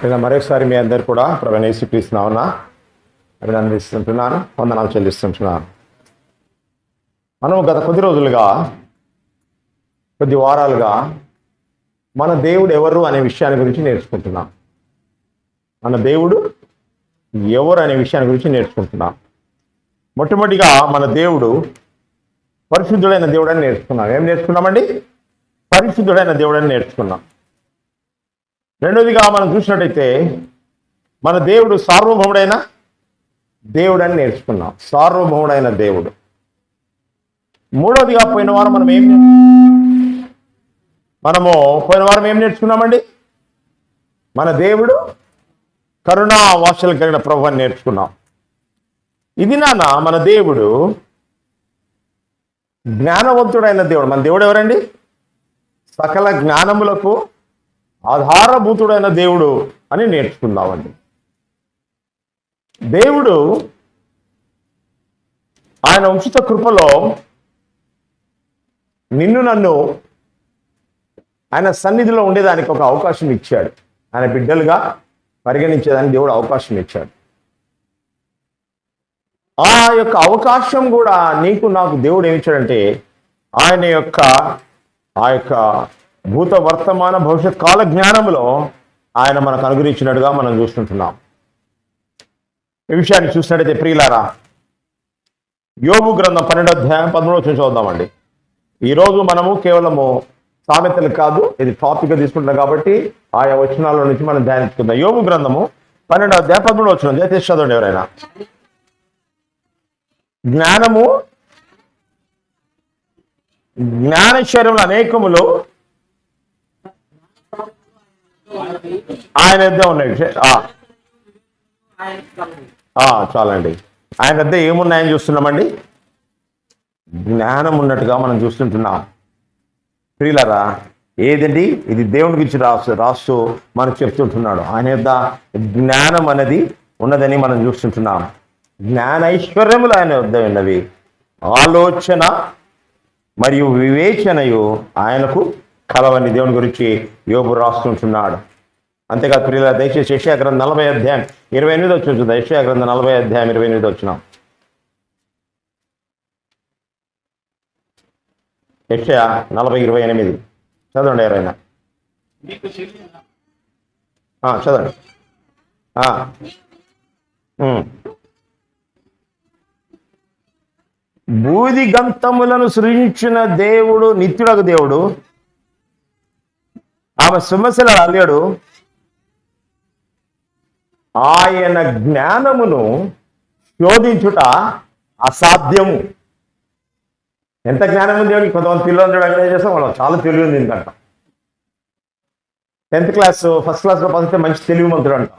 నేను మరొకసారి మీ అందరు కూడా ప్రభువైన యేసుక్రీస్తు నామమున అభినందిస్తుంటున్నాను, వందనాలు చెల్లిస్తుంటున్నాను. మనం గత కొద్ది రోజులుగా, కొద్ది వారాలుగా మన దేవుడు ఎవరు అనే విషయాన్ని గురించి నేర్చుకుంటున్నాం. మన దేవుడు ఎవరు అనే విషయాన్ని గురించి నేర్చుకుంటున్నాం. మొట్టమొదటిగా మన దేవుడు పరిశుద్ధుడైన దేవుడని నేర్చుకున్నాం. ఏం నేర్చుకున్నామండి? పరిశుద్ధుడైన దేవుడని నేర్చుకున్నాం. రెండోదిగా మనం చూసినట్టయితే మన దేవుడు సార్వభౌముడైన దేవుడు అని నేర్చుకున్నాం. సార్వభౌముడైన దేవుడు. మూడోదిగా పోయిన వారం ఏం నేర్చుకున్నామండి? మన దేవుడు కరుణా వాత్సల్యం కలిగిన ప్రభువు అని నేర్చుకున్నాం. ఇది మన దేవుడు జ్ఞానవంతుడైన దేవుడు. మన దేవుడు ఎవరండి? సకల జ్ఞానములకు ఆధారభూతుడైన దేవుడు అని నేర్చుకుందామండి. దేవుడు ఆయన ఉచిత కృపలో నన్ను ఆయన సన్నిధిలో ఉండేదానికి ఒక అవకాశం ఇచ్చాడు. ఆయన బిడ్డలుగా పరిగణించేదానికి దేవుడు అవకాశం ఇచ్చాడు. ఆ యొక్క అవకాశం కూడా నీకు నాకు దేవుడు ఏమిచ్చాడంటే ఆయన యొక్క ఆ యొక్క భూత వర్తమాన భవిష్యత్ కాల జ్ఞానంలో ఆయన మనకు అనుగ్రహించినట్టుగా మనం చూస్తుంటున్నాం. ఈ విషయాన్ని చూసినట్టయితే ప్రియులారా, యోబు గ్రంథం 12వ అధ్యాయం 13వ చూద్దామండి. ఈరోజు మనము కేవలము సామెతలు కాదు, ఇది టాపిక్గా తీసుకుంటున్నాం కాబట్టి ఆయా వచనాల నుంచి మనం ధ్యానించుకుందాం. యోబు గ్రంథము 12వ అధ్యాయం 13వ వచనం దయచేసి చదవండి ఎవరైనా. జ్ఞానైశ్వర్యములు అనేకములు ఆయన వద్ద ఉన్నాయి. చాలండి. ఆయన వద్ద ఏమున్నాయని చూస్తున్నామండి? జ్ఞానం ఉన్నట్టుగా మనం చూస్తుంటున్నాం. ప్రియులారా, ఏదండి ఇది? దేవుని గురించి రాస్తూ మనకు చెప్తుంటున్నాడు. ఆయన వద్ద జ్ఞానం అనేది ఉన్నదని మనం చూస్తుంటున్నాం. జ్ఞానైశ్వర్యములు ఆయన వద్ద ఉన్నవి. ఆలోచన మరియు వివేచనయు ఆయనకు కలవని దేవుని గురించి యోబు రాస్తుంటున్నాడు. అంతేకాదు ప్రియులారా, దయచేసి యెషయా గ్రంథం 40వ అధ్యాయం 28వ వచనం చూద్దాం. యెషయా గ్రంథం 40వ అధ్యాయం 28వ వచనం. యెషయా 40:28 చదవండి ఎవరైనా. చదవండి. బూది గంతములను సృజించిన దేవుడు నిత్యుడగు దేవుడు. ఆమె సమస్యలు అల్లాడు. ఆయన జ్ఞానమును శోధించుట అసాధ్యము. ఎంత జ్ఞానం ఉంది దేవుడికి? కొంతమంది పిల్లలు చూడండి చేస్తాం, వాళ్ళు చాలా తెలివి ఉంది ఎందుకంట. 10th క్లాస్ ఫస్ట్ క్లాస్లో పదితే మంచి తెలివిమంతుడు అంట.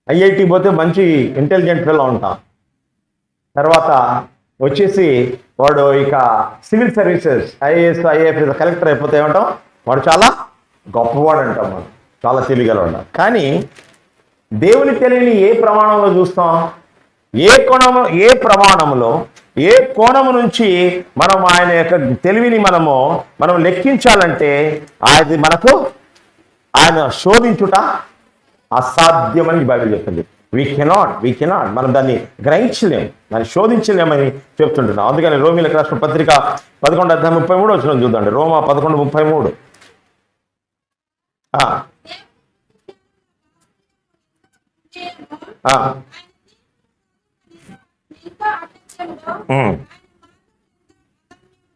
ఐఐటి పోతే మంచి ఇంటెలిజెంట్ పిల్ల ఉంటా. తర్వాత వచ్చేసి వాడు ఇక civil services IAS IAF collector అయిపోతే ఏమంటాం? వాడు చాలా గొప్పవాడు అంటాం, మనం చాలా తెలియగలవాడు. కానీ దేవుని తెలివిని ఏ ప్రమాణంలో చూస్తాం? ఏ ప్రమాణంలో ఏ కోణము నుంచి మనం ఆయన యొక్క తెలివిని మనం లెక్కించాలంటే అది మనకు ఆయన శోధించుట అసాధ్యమని బైబిల్ చెప్తుంది. వీ కెనాట్ మనం దాన్ని గ్రహించలేం, దాన్ని శోధించలేమని చెప్తుంటున్నాం. అందుకని రోమీలకు రాసిన పత్రిక 11వ అధ్యాయం 33వ వచనం చూద్దాండి. రోమా 11:33.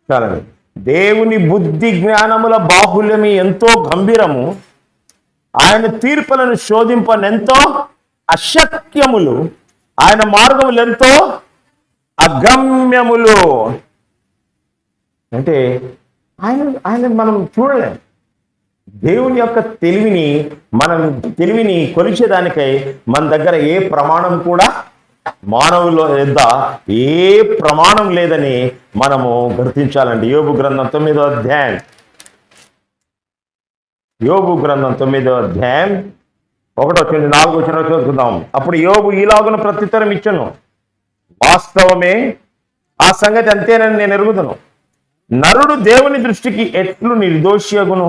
చాలండి. దేవుని బుద్ధి జ్ఞానముల బాహుల్యమి ఎంతో గంభీరము, ఆయన తీర్పులను శోధింపనెంతో అశక్యములు, ఆయన మార్గములు ఎంతో అగమ్యములు. అంటే ఆయన మనం చూడలేం. దేవుని యొక్క తెలివిని కొలిచేదానికై మన దగ్గర ఏ ప్రమాణం కూడా మానవుల యొద్ద ఏ ప్రమాణం లేదని మనము గుర్తించాలండి. యోబు గ్రంథం 9వ అధ్యాయం 1-4 వచనం చదువుకుందాం. అప్పుడు యోబు ఈలాగున ప్రత్యుత్తరం ఇచ్చెను, వాస్తవమే, ఆ సంగతి అంతేనని నేను ఎరుగుదును. నరుడు దేవుని దృష్టికి ఎట్లు నిర్దోషియగును?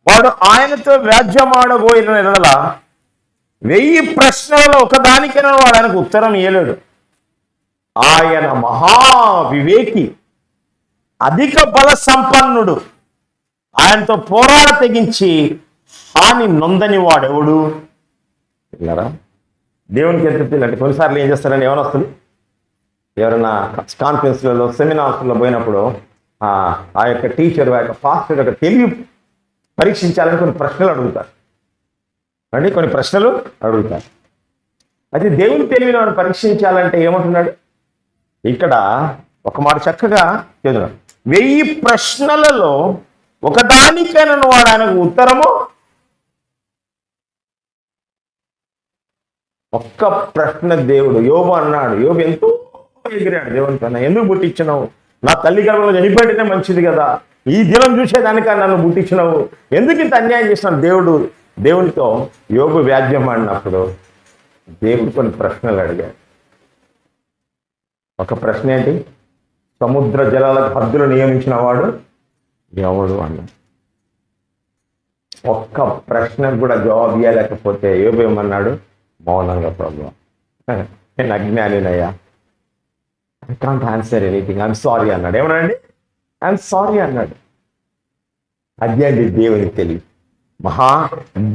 వాడు ఆయనతో వ్యాజ్యమాడబోయిన ఎడల 1000 ప్రశ్నలలో ఒకదానికైనా వాడు ఆయనకు ఉత్తరం ఇయ్యలేడు. ఆయన మహావివేకి, అధిక బల సంపన్నుడు. ఆయనతో పోరాడ తెగించి హాని నొందని వాడెవడు? విన్నారా? దేవునికి ఎంత తెలియంటే కొన్నిసార్లు ఏం చేస్తారని వస్తుంది, ఎవరైనా కాన్ఫరెన్స్లలో సెమినార్స్లో పోయినప్పుడు ఆ యొక్క టీచర్, ఆ యొక్క పాస్టర్ యొక్క తెలివి పరీక్షించాలని కొన్ని ప్రశ్నలు అడుగుతారు. కొన్ని ప్రశ్నలు అడుగుతారు. అయితే దేవుని తెలివిని మనం పరీక్షించాలంటే ఏమంటున్నాడు ఇక్కడ? ఒక మాట చక్కగా చదువున్నాడు. 1000 ప్రశ్నలలో ఒకదానికైనా వాడు ఆయనకు ఉత్తరము. ఒక్క ప్రశ్న దేవుడు యోబు అన్నాడు. యోబు ఎంతో ఎగిరాడు దేవునితో, ఎందుకు పుట్టించినావు? నా తల్లి గర్భంలో చనిపోయితేనే మంచిది కదా, ఈ దినం చూసేదానికన్నా నన్ను పుట్టించినావు, ఎందుకు ఇంత అన్యాయం చేసినావు? దేవునితో యోబు వ్యాజ్యం ఆడినప్పుడు దేవుడు కొన్ని ప్రశ్నలు అడిగాడు. ఒక ప్రశ్న ఏంటి? సముద్ర జలాలకు హద్దులు నియమించిన వాడు ఎవడు అన్నాడు. ఒక్క ప్రశ్నకు కూడా జవాబు ఇవ్వలేకపోతే యోబు ఏమన్నాడు? మౌనంగా, ప్రభువా నేను అజ్ఞానినయ్యా, I can't answer anything, I'm sorry అన్నాడు. ఏమన్నాడండి? ఐఎమ్ సారీ అన్నాడు. అది అండి దేవుని తెలివి. మహా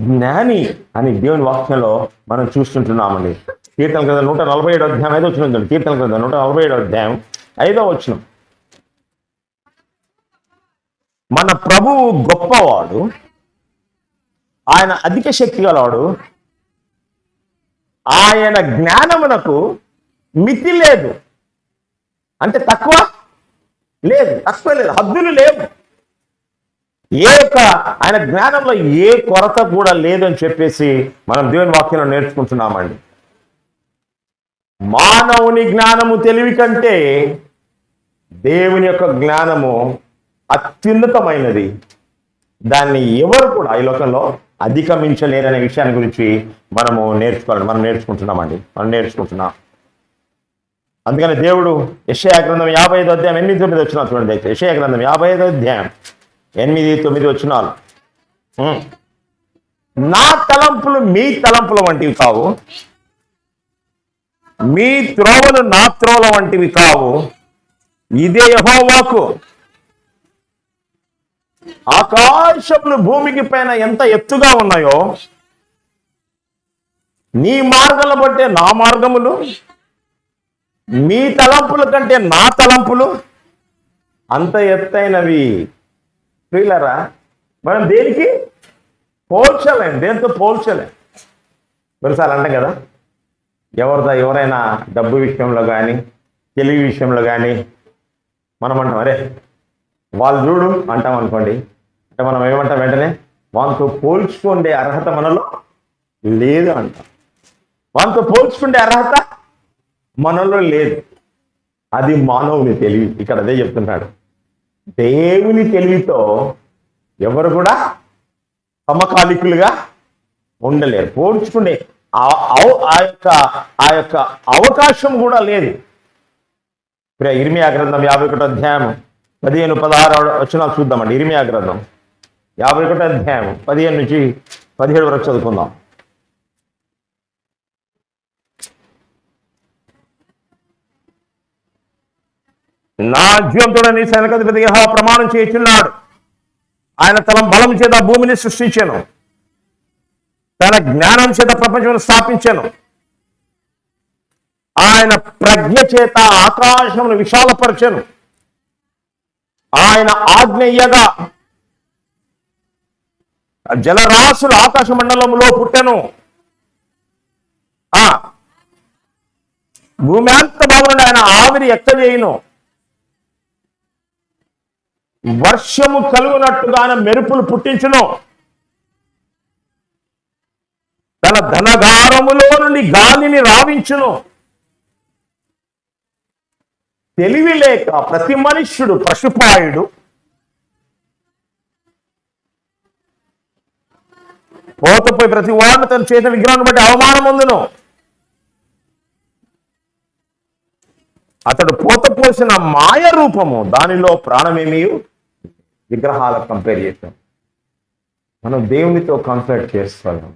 జ్ఞాని అని దేవుని వాక్యంలో మనం చూస్తుంటున్నామండి. కీర్తన గ్రంథం 147 అధ్యాయం 5 వచనం. కీర్తన గ్రంథం 147 అధ్యాయం 5వ వచనం. మన ప్రభువు గొప్పవాడు, ఆయన అధిక శక్తి గలవాడు, ఆయన జ్ఞానమునకు మితి లేదు. అంటే తక్కువ లేదు, హద్దులు లేవు. ఆయన జ్ఞానంలో ఏ కొరత కూడా లేదని చెప్పేసి మనం దేవుని వాక్యంలో నేర్చుకుంటున్నామండి. మానవుని జ్ఞానము తెలివి కంటే దేవుని యొక్క జ్ఞానము అత్యున్నతమైనది. దాన్ని ఎవరు కూడా ఈ లోకంలో అధిగమించలేరనే విషయాన్ని గురించి మనం నేర్చుకుంటున్నాం. అందుకని దేవుడు యెషయా గ్రంథం 55 అధ్యాయం 8-9 వచనాలు చూడండి. అయితే యెషయా గ్రంథం 55 అధ్యాయం 8-9 వచనాలు. నా తలంపులు మీ తలంపుల వంటివి కావు, మీ త్రోవలు నా త్రోవల వంటివి కావు, ఇదే యెహోవాకు. ఆకాశములు భూమికి పైన ఎంత ఎత్తుగా ఉన్నాయో, నీ మార్గాల బట్టే నా మార్గములు, మీ తలంపుల కంటే నా తలంపులు అంత ఎత్తైనవి. ప్రియులారా, మనం దేనికి పోల్చలేం, దేంతో పోల్చలేం. కొన్నిసార్లు అంటాం కదా, ఎవరైనా డబ్బు విషయంలో కానీ తెలివి విషయంలో కానీ మనం అంటాం, అరే వాళ్ళు చూడు అంటాం అనుకోండి. అంటే మనం ఏమంటాం? వెంటనే వాళ్ళతో పోల్చుకుండే అర్హత మనలో లేదు అంటాం. వాళ్ళతో పోల్చుకుండే అర్హత మనలో లేదు. అది మానవుని తెలివి. ఇక్కడ అదే చెప్తున్నాడు. దేవుని తెలివితో ఎవరు కూడా సమకాలికులుగా ఉండలేరు. పోల్చుకునే ఆ యొక్క అవకాశం కూడా లేదు. ఇర్మియా గ్రంథం 51 అధ్యాయం 15-16 వచనాలు చూద్దామండి. ఇర్మియా గ్రంథం 51 అధ్యాయం 15-17 వరకు చదువుకుందాం. నా జీవంతో నీ సైనికాధిపతి యెహోవా ప్రమాణం చేయుచున్నాడు. ఆయన తన బలం చేత భూమిని సృష్టించాను, తన జ్ఞానం చేత ప్రపంచం స్థాపించాను. ఆయన ప్రజ్ఞ చేత ఆకాశమును విశాలపరచను. ఆయన ఆజ్ఞయ్యగా జలరాశులు ఆకాశ మండలంలో పుట్టెను. భూమి అంత భాగంలో ఆయన ఆవిరి ఎక్కజేయును. వర్షము కలుగునట్టుగానే మెరుపులు పుట్టించును. తన ధనగారములో నుండి గాలిని రావించును. తెలివి లేక ప్రతి మనుష్యుడు పశుపాయుడు, పోతపోయి ప్రతి వాడిని తన చేసిన విగ్రహాన్ని బట్టి అవమానం పొందును. అతడు పోతపోసిన మాయ రూపము, దానిలో ప్రాణమేమీ. విగ్రహాలకు కంపేర్ చేస్తాం. మనం దేవునితో కాన్ఫ్లిక్ట్ చేస్తున్నాం.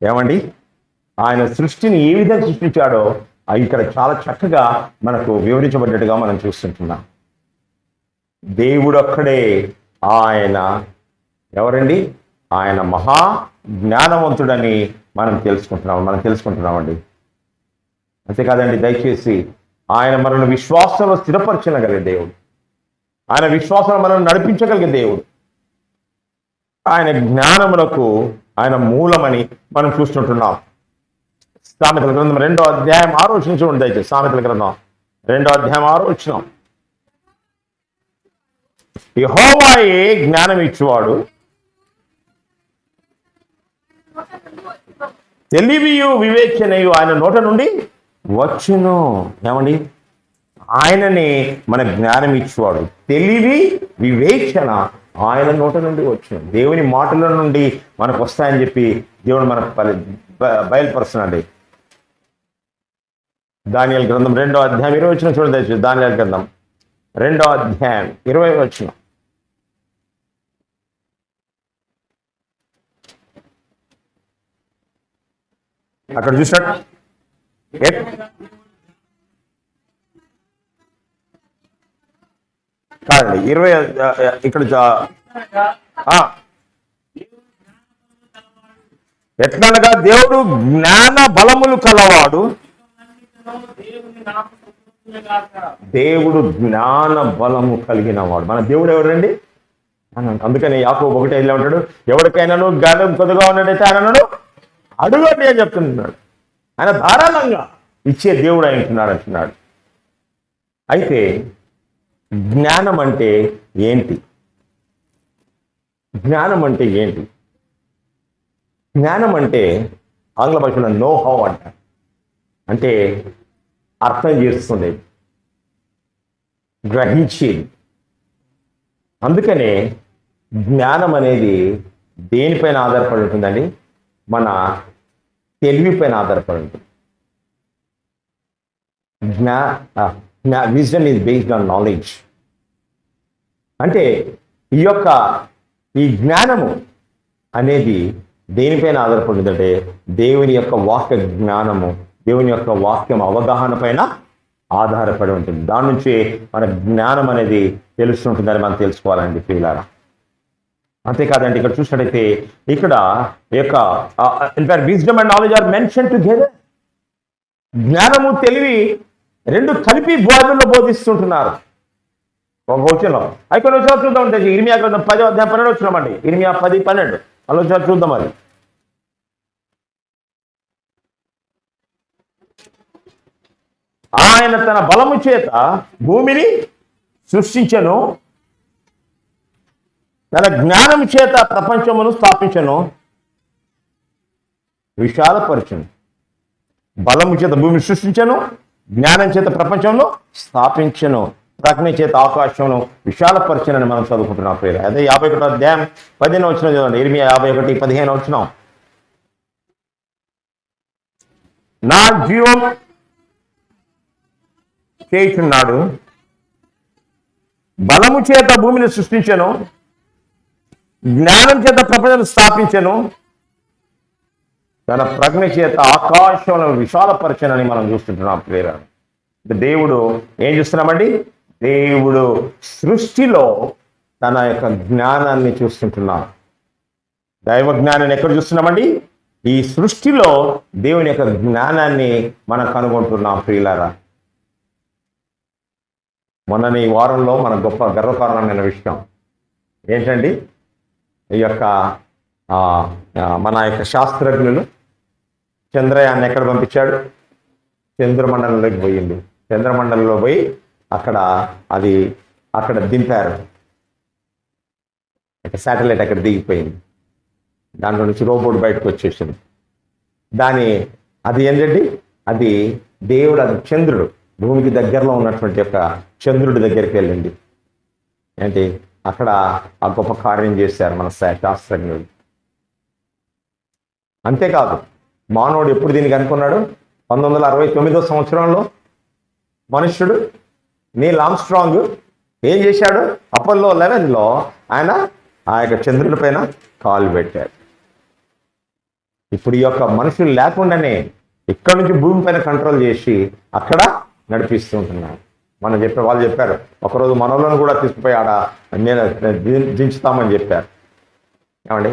ఏమండి, ఆయన సృష్టిని ఏ విధంగా సృష్టించాడో ఇక్కడ చాలా చక్కగా మనకు వివరించబడ్డట్టుగా మనం చూస్తుంటున్నాం. దేవుడు ఒక్కడే ఆయన ఎవరండి? ఆయన మహా జ్ఞానవంతుడని మనం తెలుసుకుంటున్నామండి. అంతేకాదండి, దయచేసి ఆయన మనల్ని విశ్వాసంలో స్థిరపరచగలిగే దేవుడు, ఆయన విశ్వాసంలో మనల్ని నడిపించగలిగే దేవుడు, ఆయన జ్ఞానములకు ఆయన మూలమని మనం చూస్తుంటున్నాం. సామెతల గ్రంథం 2వ అధ్యాయం 6వ వచనం చూడండి దయచేసి. సామెతల గ్రంథం 2వ అధ్యాయం 6వ వచనం. యెహోవాయే జ్ఞానం ఇచ్చువాడు, తెలివియు వివేచనయు ఆయన నోట నుండి వచ్చును. ఏమండి, ఆయననే మన జ్ఞానం ఇచ్చేవాడు, తెలివి వివేచన ఆయన నోట నుండి వచ్చును. దేవుని మాటల నుండి మనకు వస్తాయని చెప్పి దేవుడు మనకు బయలుపరుస్తున్నాడు. దానియేలు గ్రంథం 2వ అధ్యాయం 20వ వచనం చూడండి దయచేసి. దానియేలు గ్రంథం 2వ అధ్యాయం 20వ వచనం. అక్కడ చూసినట్టు కాదండి 20 ఇక్కడ ఎట్లనగా దేవుడు జ్ఞాన బలములు కలవాడు. దేవుడు జ్ఞాన బలము కలిగిన వాడు. మన దేవుడు ఎవరండి? అందుకని యాకోబు 1:5 ఉంటాడు, ఎవరికైనాను జ్ఞానం కొద్దిగా ఉన్నట్టయితే ఆయనను అడుగండి అని చెప్తున్నాడు. ఆయన ధారాళంగా ఇచ్చే దేవుడు అంటున్నాడు. అయితే జ్ఞానం అంటే ఏంటి? జ్ఞానం అంటే ఏంటి? జ్ఞానం అంటే ఆంగ్ల భాషలో నో హౌ అంటారు. అంటే అర్థం చేస్తుండేది, గ్రహించేది. అందుకనే జ్ఞానం అనేది దేనిపైన ఆధారపడి ఉంటుందండి? మన తెలివిపైన ఆధారపడి ఉంటుంది. Wisdom is based on knowledge. అంటే ఈ జ్ఞానము అనేది దేనిపైన ఆధారపడి ఉందంటే దేవుని యొక్క వాక్య జ్ఞానము, దేవుని యొక్క వాక్యం అవగాహన పైన ఆధారపడి ఉంటుంది. దాని నుంచి మన జ్ఞానం అనేది తెలుస్తుంటుందని మనం తెలుసుకోవాలండి ప్రియులారా. అంతేకాదండి, ఇక్కడ చూసినట్టయితే ఇక్కడ యొక్క in fact wisdom and knowledge are mention together. జ్ఞానము తెలివి రెండు కలిపి బైబిల్లో బోధిస్తుంటున్నారు. ఒక వచనం కొన్ని వచనాలు చూద్దాం. ఇర్మియా గ్రంథం 10వ అధ్యాయం 12వ వచనం అండి. ఇర్మియా 10:12 ఆలోచన చూద్దాం. అది ఆయన తన బలము చేత భూమిని సృష్టించెను, తన జ్ఞానం చేత ప్రపంచమును స్థాపించను, విశాలపరచును. బలము చేత భూమిని సృష్టించను, జ్ఞానం చేత ప్రపంచంలో స్థాపించను, ప్రజ్ఞ చేత ఆకాశంను విశాలపరచనని మనం చదువుకుంటున్నాం పేరు. అదే 51వ అధ్యాయం 15వ వచనం చదవండి. ఇర్మియా 51:15 వచనం. నా జీవం చేయుచున్నాడు, బలము చేత భూమిని సృష్టించను, జ్ఞానం చేత ప్రపంచాన్ని స్థాపించను, తన ప్రజ్ఞ చేత ఆకాశంలో విశాలపరచనని మనం చూస్తుంటున్నాం ప్రేరణ. దేవుడు ఏం చూస్తున్నామండి? దేవుడు సృష్టిలో తన యొక్క జ్ఞానాన్ని చూస్తుంటున్నాం. దైవ జ్ఞానాన్ని ఎక్కడ చూస్తున్నామండి? ఈ సృష్టిలో దేవుని యొక్క జ్ఞానాన్ని మనం కనుగొంటున్నాం ప్రియులారా. మొన్న ఈ వారంలో మన గొప్ప గర్వకారణమైన విషయం ఏంటండి? ఈ యొక్క మన యొక్క శాస్త్రజ్ఞులు చంద్రయాన్ని ఎక్కడ పంపించాడు? చంద్రమండలంలోకి పోయింది. చంద్రమండలంలో పోయి అక్కడ దింపారు. శాటిలైట్ అక్కడ దిగిపోయింది. దాంట్లో నుంచి రోబోట్ బయటకు వచ్చేసింది. అది ఏంటండి? అది దేవుడు, అది చంద్రుడు, భూమికి దగ్గరలో ఉన్నటువంటి యొక్క చంద్రుడి దగ్గరికి వెళ్ళింది. ఏంటి అక్కడ ఆ గొప్ప కార్యం చేశారు మన శాస్త్రజ్ఞుడు. అంతేకాదు, మానవుడు ఎప్పుడు దీనికి అనుకున్నాడు? 1969వ సంవత్సరంలో మనుష్యుడు నీల్ ఆర్మ్స్ట్రాంగ్ ఏం చేశాడు? అపోలో 11లో ఆయన ఆ యొక్క చంద్రుని పైన కాలు పెట్టారు. ఇప్పుడు ఈ యొక్క మనుషులు లేకుండానే ఇక్కడ నుంచి భూమి పైన కంట్రోల్ చేసి అక్కడ నడిపిస్తూ ఉంటున్నారు. వాళ్ళు చెప్పారు ఒకరోజు మనోళ్ళను కూడా తీసుకుపోయి ఆడ నేను దించుతామని చెప్పారు. ఏమండి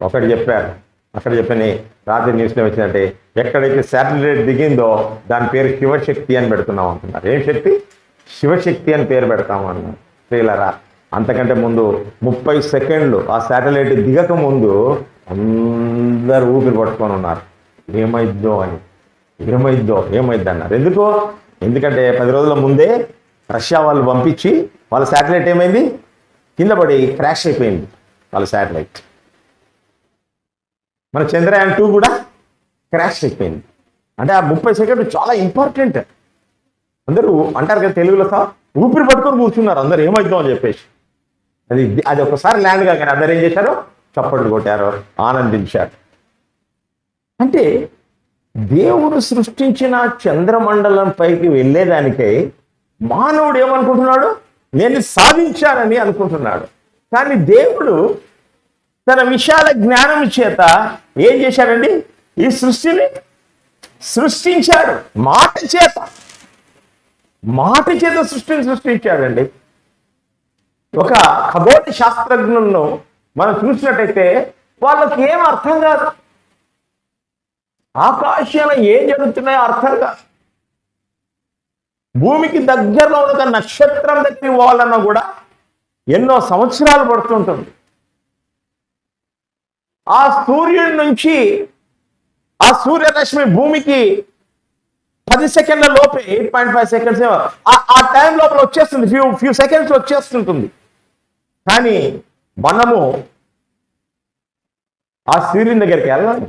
ఒకటి చెప్పారు, అక్కడ చెప్పని రాత్రి న్యూస్లో వచ్చినట్టే ఎక్కడైతే శాటిలైట్ దిగిందో దాని పేరు శివశక్తి అని పెడుతున్నాం అంటున్నారు. ఏం శక్తి? శివశక్తి అని పేరు పెడతామన్నారు. ప్రియులారా, అంతకంటే ముందు 30 సెకండ్లు ఆ శాటిలైట్ దిగక ముందు అందరూ ఊపిరి పట్టుకొని ఉన్నారు. ఏమైద్దో అన్నారు. ఎందుకంటే 10 రోజుల ముందే రష్యా వాళ్ళు పంపించి వాళ్ళ శాటిలైట్ ఏమైంది? కింద పడి క్రాష్ అయిపోయింది వాళ్ళ శాటిలైట్. మన చంద్రయాన్ 2 కూడా క్రాష్ అయిపోయింది. అంటే ఆ 30 సెకండ్లు చాలా ఇంపార్టెంట్. అందరూ అంటారు కదా తెలుగులో ఊపిరి పట్టుకొని కూర్చున్నారు అందరు ఏమైద్దాం అని చెప్పేసి. అది ఒకసారి ల్యాండ్ కాగానే అందరు ఏం చేశారు? చప్పట్లు కొట్టారు, ఆనందించారు. అంటే దేవుడు సృష్టించిన చంద్రమండలం పైకి వెళ్ళేదానికై మానవుడు ఏమనుకుంటున్నాడు? నేను సాధించానని అనుకుంటున్నాడు. కానీ దేవుడు తన విశాల జ్ఞానం చేత ఏం చేశాడండి? ఈ సృష్టిని సృష్టించాడు. మాట చేత సృష్టిని సృష్టించాడండి. ఒక ఖగోళ శాస్త్రజ్ఞులను మనం చూసినట్టయితే వాళ్ళకి ఏం అర్థం కాదు. ఆకాశంలో ఏం జరుగుతున్నాయో అర్థం కాదు. భూమికి దగ్గరలో ఉన్న నక్షత్రం దగ్గరికి పోవాలన్నా కూడా ఎన్నో సంవత్సరాలు పడుతుంటుంది. ఆ సూర్యుడి నుంచి ఆ సూర్యరశ్మి భూమికి 10 సెకండ్ల లోపే 8.5 సెకండ్స్ ఆ టైం లోపల వచ్చేస్తుంది. ఫ్యూ సెకండ్స్ వచ్చేస్తుంటుంది. కానీ మనము ఆ సూర్యుని దగ్గరికి వెళ్ళాలి.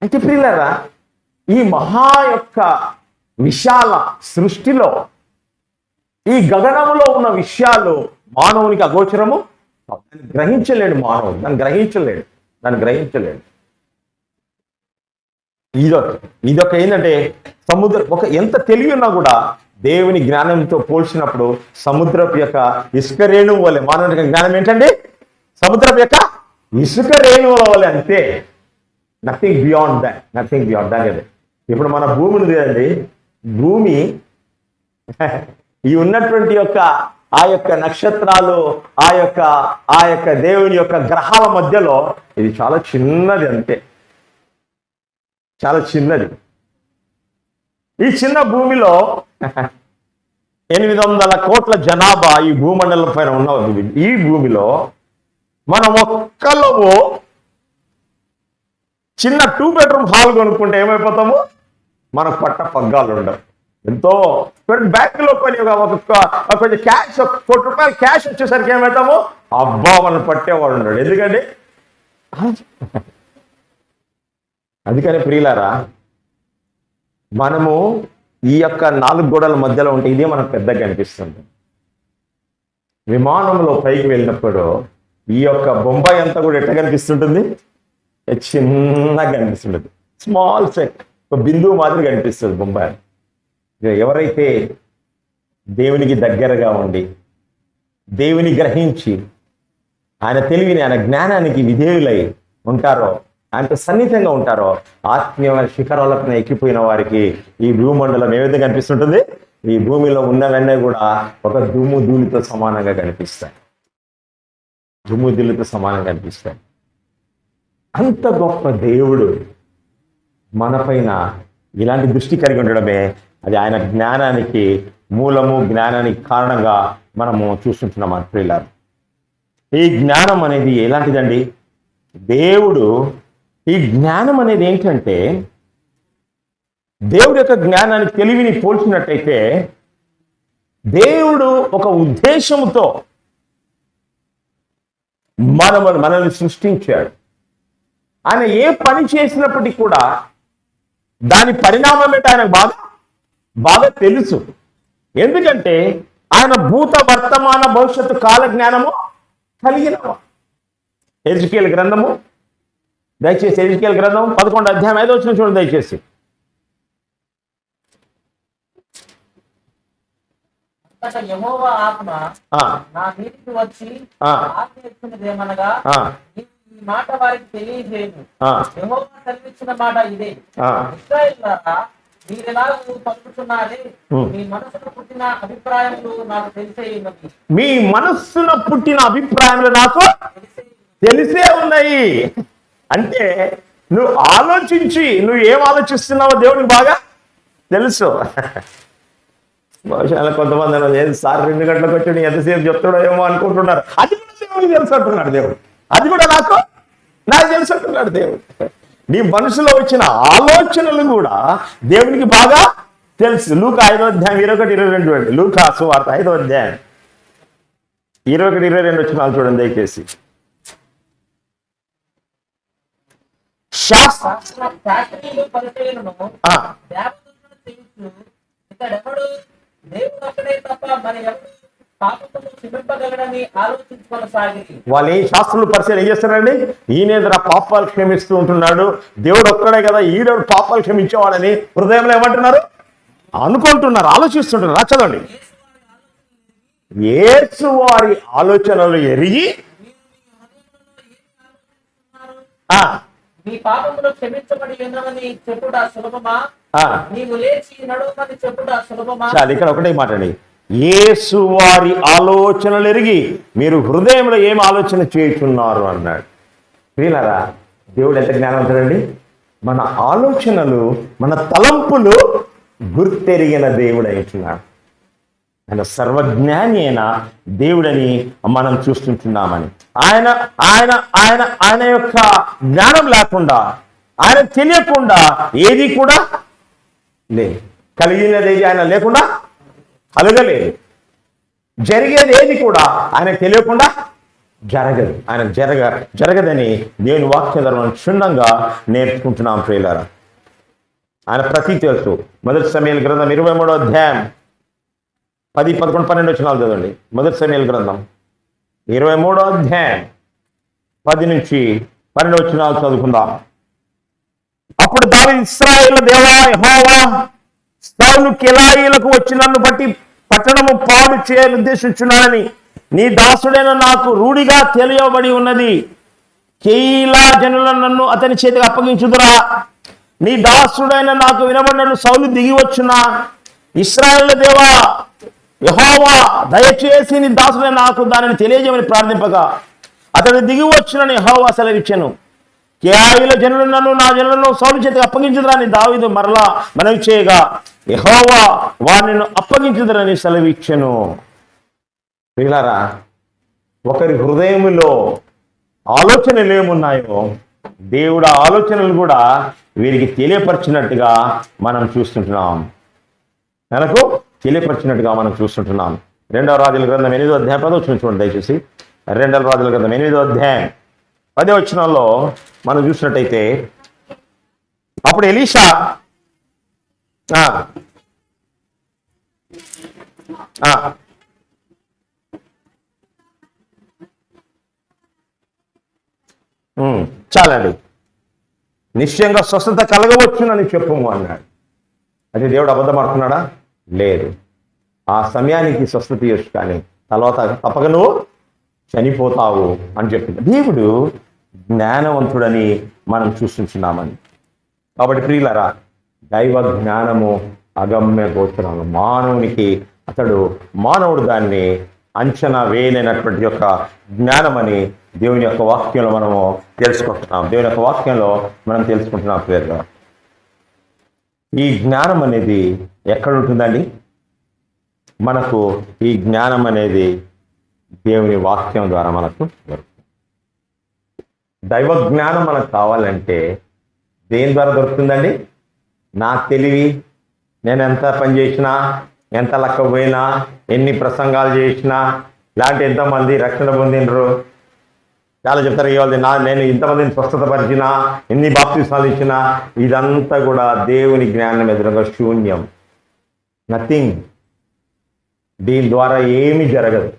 అయితే ప్రియులారా, ఈ మహా యొక్క విశాల సృష్టిలో ఈ గగనములో ఉన్న విషయాలు మానవునికి అగోచరము. దాన్ని గ్రహించలేడు మానవుడు, దాన్ని గ్రహించలేడు. ఇదొక ఏంటంటే ఒక ఎంత తెలివి ఉన్నా కూడా దేవుని జ్ఞానంతో పోల్చినప్పుడు సముద్రపు యొక్క ఇసుక రేణువు వలె. మానవుని జ్ఞానం ఏంటంటే సముద్రపు యొక్క ఇసుక రేణువుల వలె, అంతే. Nothing beyond that. అదే ఇప్పుడు మన భూమి ఉంది కదండి, భూమి ఈ ఉన్నటువంటి ఆ యొక్క నక్షత్రాలు ఆ యొక్క దేవుని యొక్క గ్రహాల మధ్యలో ఇది చాలా చిన్నది, అంతే. చాలా చిన్నది. ఈ చిన్న భూమిలో 800 కోట్ల జనాభా ఈ భూమండలం పైన ఉన్న ఈ భూమిలో మనం ఒక్కళ్ళము చిన్న 2 బెడ్రూమ్ హాల్ కొనుక్కుంటే ఏమైపోతాము? మనకు పట్ట పగ్గాలు ఉండవు. ఎంతో బ్యాంకులో కొంచెం క్యాష్, ₹1 క్యాష్ వచ్చేసరికి ఏమవుతాము? అబ్బా మనం పట్టేవాడు ఉన్నాడు. ఎందుకంటే అందుకని ప్రియులారా, మనము ఈ యొక్క 4 గోడల మధ్యలో ఉంటే ఇదే మనకు పెద్దగా అనిపిస్తుంది. విమానంలో పైకి వెళ్ళినప్పుడు ఈ యొక్క బొంబాయి అంతా కూడా ఎట్లా కనిపిస్తుంటుంది? చిన్నగా కనిపిస్తుంటుంది. స్మాల్ సెక్, ఒక బిందువు మాదిరి కనిపిస్తుంది బొంబాయి. ఎవరైతే దేవునికి దగ్గరగా ఉండి దేవుని గ్రహించి ఆయన తెలివిని ఆయన జ్ఞానానికి విధేయులై ఉంటారో, ఆయనతో సన్నిహితంగా ఉంటారో, ఆత్మీయమైన శిఖరాలకు ఎక్కిపోయిన వారికి ఈ భూమండలం ఏ విధంగా కనిపిస్తుంటుంది? ఈ భూమిలో ఉన్నవన్నీ కూడా ఒక దుమ్ము ధూళితో సమానంగా కనిపిస్తాయి. అంత గొప్ప దేవుడు మనపైన ఇలాంటి దృష్టి కలిగి ఉండడమే అది ఆయన జ్ఞానానికి మూలము, జ్ఞానానికి కారణంగా మనము చూస్తుంటున్నాం. ప్రియులారా, ఈ జ్ఞానం అనేది ఎలాంటిదండి? దేవుడు ఈ జ్ఞానం అనేది ఏంటంటే, దేవుడి యొక్క జ్ఞానానికి తెలివిని పోల్చినట్టయితే దేవుడు ఒక ఉద్దేశంతో మనల్ని సృష్టించాడు. ఆయన ఏ పని చేసినప్పటికీ కూడా దాని పరిణామం ఏంటో ఆయనకు బాగా తెలుసు. ఎందుకంటే ఆయన భూత వర్తమాన భవిష్యత్తు కాల జ్ఞానము కలిగిన. ఎజికేల్ గ్రంథము, దయచేసి ఎజికేల్ గ్రంథం 11వ అధ్యాయం 5వ వచనం చూడండి దయచేసి. అంతటా యెహోవా ఆత్మ ఆ, నా మీదికి వచ్చి ఆ, ఆజ్ఞ ఇచ్చినదేమనగా, ఆ, ఈ మాట వారికి తెలియజేయను. ఆ, యెహోవా సెలవిచ్చిన మాట ఇదే. ఆ. ఇశ్రాయేలులారా, మీరెలాగూ పలుకుతున్నారే, ఉమ్. మీ మనసులో పుట్టిన అభిప్రాయములు నాకు తెలిసే ఉన్నవి. మీ మనస్సున పుట్టిన అభిప్రాయాలు నాకు తెలిసే ఉన్నాయి. అంటే నువ్వు ఆలోచించి నువ్వు ఏం ఆలోచిస్తున్నావో దేవుడికి బాగా తెలుసు. బహుశా కొంతమంది అన్నారు, ఏది సార్ 2 గంటలకు వచ్చి ఎంతసేపు చెప్తాడో ఏమో అనుకుంటున్నారు. అది కూడా దేవుడికి తెలుసు అంటున్నాడు దేవుడు. అది కూడా నాకు తెలుసు అంటున్నాడు దేవుడు. నీ మనసులో వచ్చిన ఆలోచనలు కూడా దేవునికి బాగా తెలుసు. లూకా 5వ అధ్యాయం 21-22 అండి. లూకా సువార్త 5వ అధ్యాయం 21-22 వచ్చినాలు చూడండి దయచేసి. శాస్త్రీయులు పరిచయులను ఆ, దేవదూతలను చేయుచు, ఇతడెవడు దేవుడు ఒక్కడే తప్ప మరి ఎవడు పాపమును క్షమింపగలడని ఆలోచించుకొనసాగిరి. వాళ్ళు ఏ శాస్త్రులు పరిచయం ఏం చేస్తారండి? ఈయన పాపాలు క్షమిస్తూ ఉంటున్నాడు, దేవుడు ఒక్కడే కదా ఈరోడు పాపాలు క్షమించేవాడని హృదయంలో ఏమంటున్నారు? అనుకుంటున్నారు, ఆలోచిస్తుంటున్నారు. చదవండి. యేసు వారి ఆలోచనలు ఎరిగి ఆ, మీ పాపములు క్షమించబడి ఉన్నవని చెప్పుట సులభమా? ఆ. నీవు లేచి నడవమని చెప్పుట సులభమా? చాలు, ఇక్కడ ఒకటే మాట అండి. యేసు వారి ఆలోచనలు ఎరిగి మీరు హృదయంలో ఏం ఆలోచన చేయుచున్నారు అన్నాడు. వీళ్ళరా, దేవుడు ఎంత జ్ఞానవంతుడండి. మన ఆలోచనలు మన తలంపులు గుర్తెరిగిన దేవుడు అంటున్నాడు. ఆయన సర్వజ్ఞాని అయిన దేవుడని మనం చూస్తుంటున్నామని. ఆయన ఆయన ఆయన ఆయన యొక్క జ్ఞానం లేకుండా, ఆయన తెలియకుండా ఏది కూడా లేదు. కలిగినది ఆయన లేకుండా కలగలేదు. జరిగేది ఏది కూడా ఆయనకు తెలియకుండా జరగదు. ఆయన జరగదని దేవుని వాక్యం ద్వారా మనం క్షుణ్ణంగా నేర్చుకుంటున్నాం ప్రియులారా. ఆయన ప్రతి తెలుసు. మొదటి సమూయేలు గ్రంథం 23వ అధ్యాయం 10, 11, 12 వచనాలు చదవండి. మొదటి సమూయేలు గ్రంథం 23వ అధ్యాయం 10-12 వచనాలు చదువుకుందాం. అప్పుడు దావీదు, ఇశ్రాయేలు దేవా యెహోవా, సౌలు కెలాయిలకు వచ్చి నన్ను బట్టి పట్టణము పాడు చేయాలని ఉద్దేశించున్నానని నీ దాసుడైన నాకు రూఢిగా తెలియబడి ఉన్నది. కేయిలా జనులను నన్ను అతని చేతికి అప్పగించుదురా? నీ దాసుడైన నాకు వినబడినట్లు సౌలు దిగి వచ్చునా? ఇశ్రాయేలు దేవా యెహోవా, దయచేసి నీ దాసుడైన నాకు దానిని తెలియజేయమని ప్రార్థింపగా అతడు దిగి వచ్చునని యెహోవా సెలవిచ్చెను. కేయాయిల జనులు నన్ను నా జనులను సౌలు చేతికి అప్పగించుదురని దావీదు మరలా మనవి చేయగా యెహోవా వారిని అప్పగించుదురని సెలవిచ్చెను. ప్రియులారా, ఒకరి హృదయములో ఆలోచనలు ఏమున్నాయో దేవుడు ఆ ఆలోచనలు కూడా వీరికి తెలియపరిచినట్టుగా మనం చూస్తుంటున్నాం. మనకు తెలియపరిచినట్టుగా మనం చూస్తుంటున్నాం. 2వ రాజుల గ్రంథం 8వ అధ్యాయం 10వ వచనం చూడండి దయచేసి. 2వ రాజుల గ్రంథం 8వ అధ్యాయం 10వ వచనంలో మనం చూసినట్టయితే, అప్పుడు ఎలీషా చాలండి, నిశ్చయంగా స్వస్థత కలగవచ్చునని చెప్పము అన్నాడు. అది దేవుడు అబద్ధం ఆడుతున్నాడా? లేదు. ఆ సమయానికి స్వస్థత ఇవ్వచ్చు, కానీ తర్వాత తప్పక నువ్వు చనిపోతావు అని చెప్పింది. దేవుడు జ్ఞానవంతుడని మనం చూస్తున్నామని. కాబట్టి ప్రియులరా, దైవ జ్ఞానము అగమ్య గోచరము. మానవుడు దాన్ని అంచనా వేయలేనటువంటి యొక్క జ్ఞానమని దేవుని యొక్క వాక్యంలో మనము తెలుసుకుంటున్నాం. దేవుని యొక్క వాక్యంలో మనం తెలుసుకుంటున్నాం ప్రియులరా. ఈ జ్ఞానం అనేది ఎక్కడ ఉంటుందండి? మనకు ఈ జ్ఞానం అనేది దేవుని వాక్యం ద్వారా మనకు దొరుకుతుంది. దైవ జ్ఞానం మనకు కావాలంటే దేని ద్వారా దొరుకుతుందండి? నా తెలివి, నేను ఎంత పని చేసినా, ఎంత లెక్క పోయినా, ఎన్ని ప్రసంగాలు చేసినా, ఇలాంటి ఎంతమంది రక్షణ పొందినరు చాలా చెప్తారు. ఇవాళ నేను ఇంతమందిని స్వస్థత పరిచినా, ఎన్ని బాప్తిస్మాలు ఇచ్చినా, ఇదంతా కూడా దేవుని జ్ఞానం ఎదురుగా శూన్యం, నథింగ్. దీని ద్వారా ఏమీ జరగదు.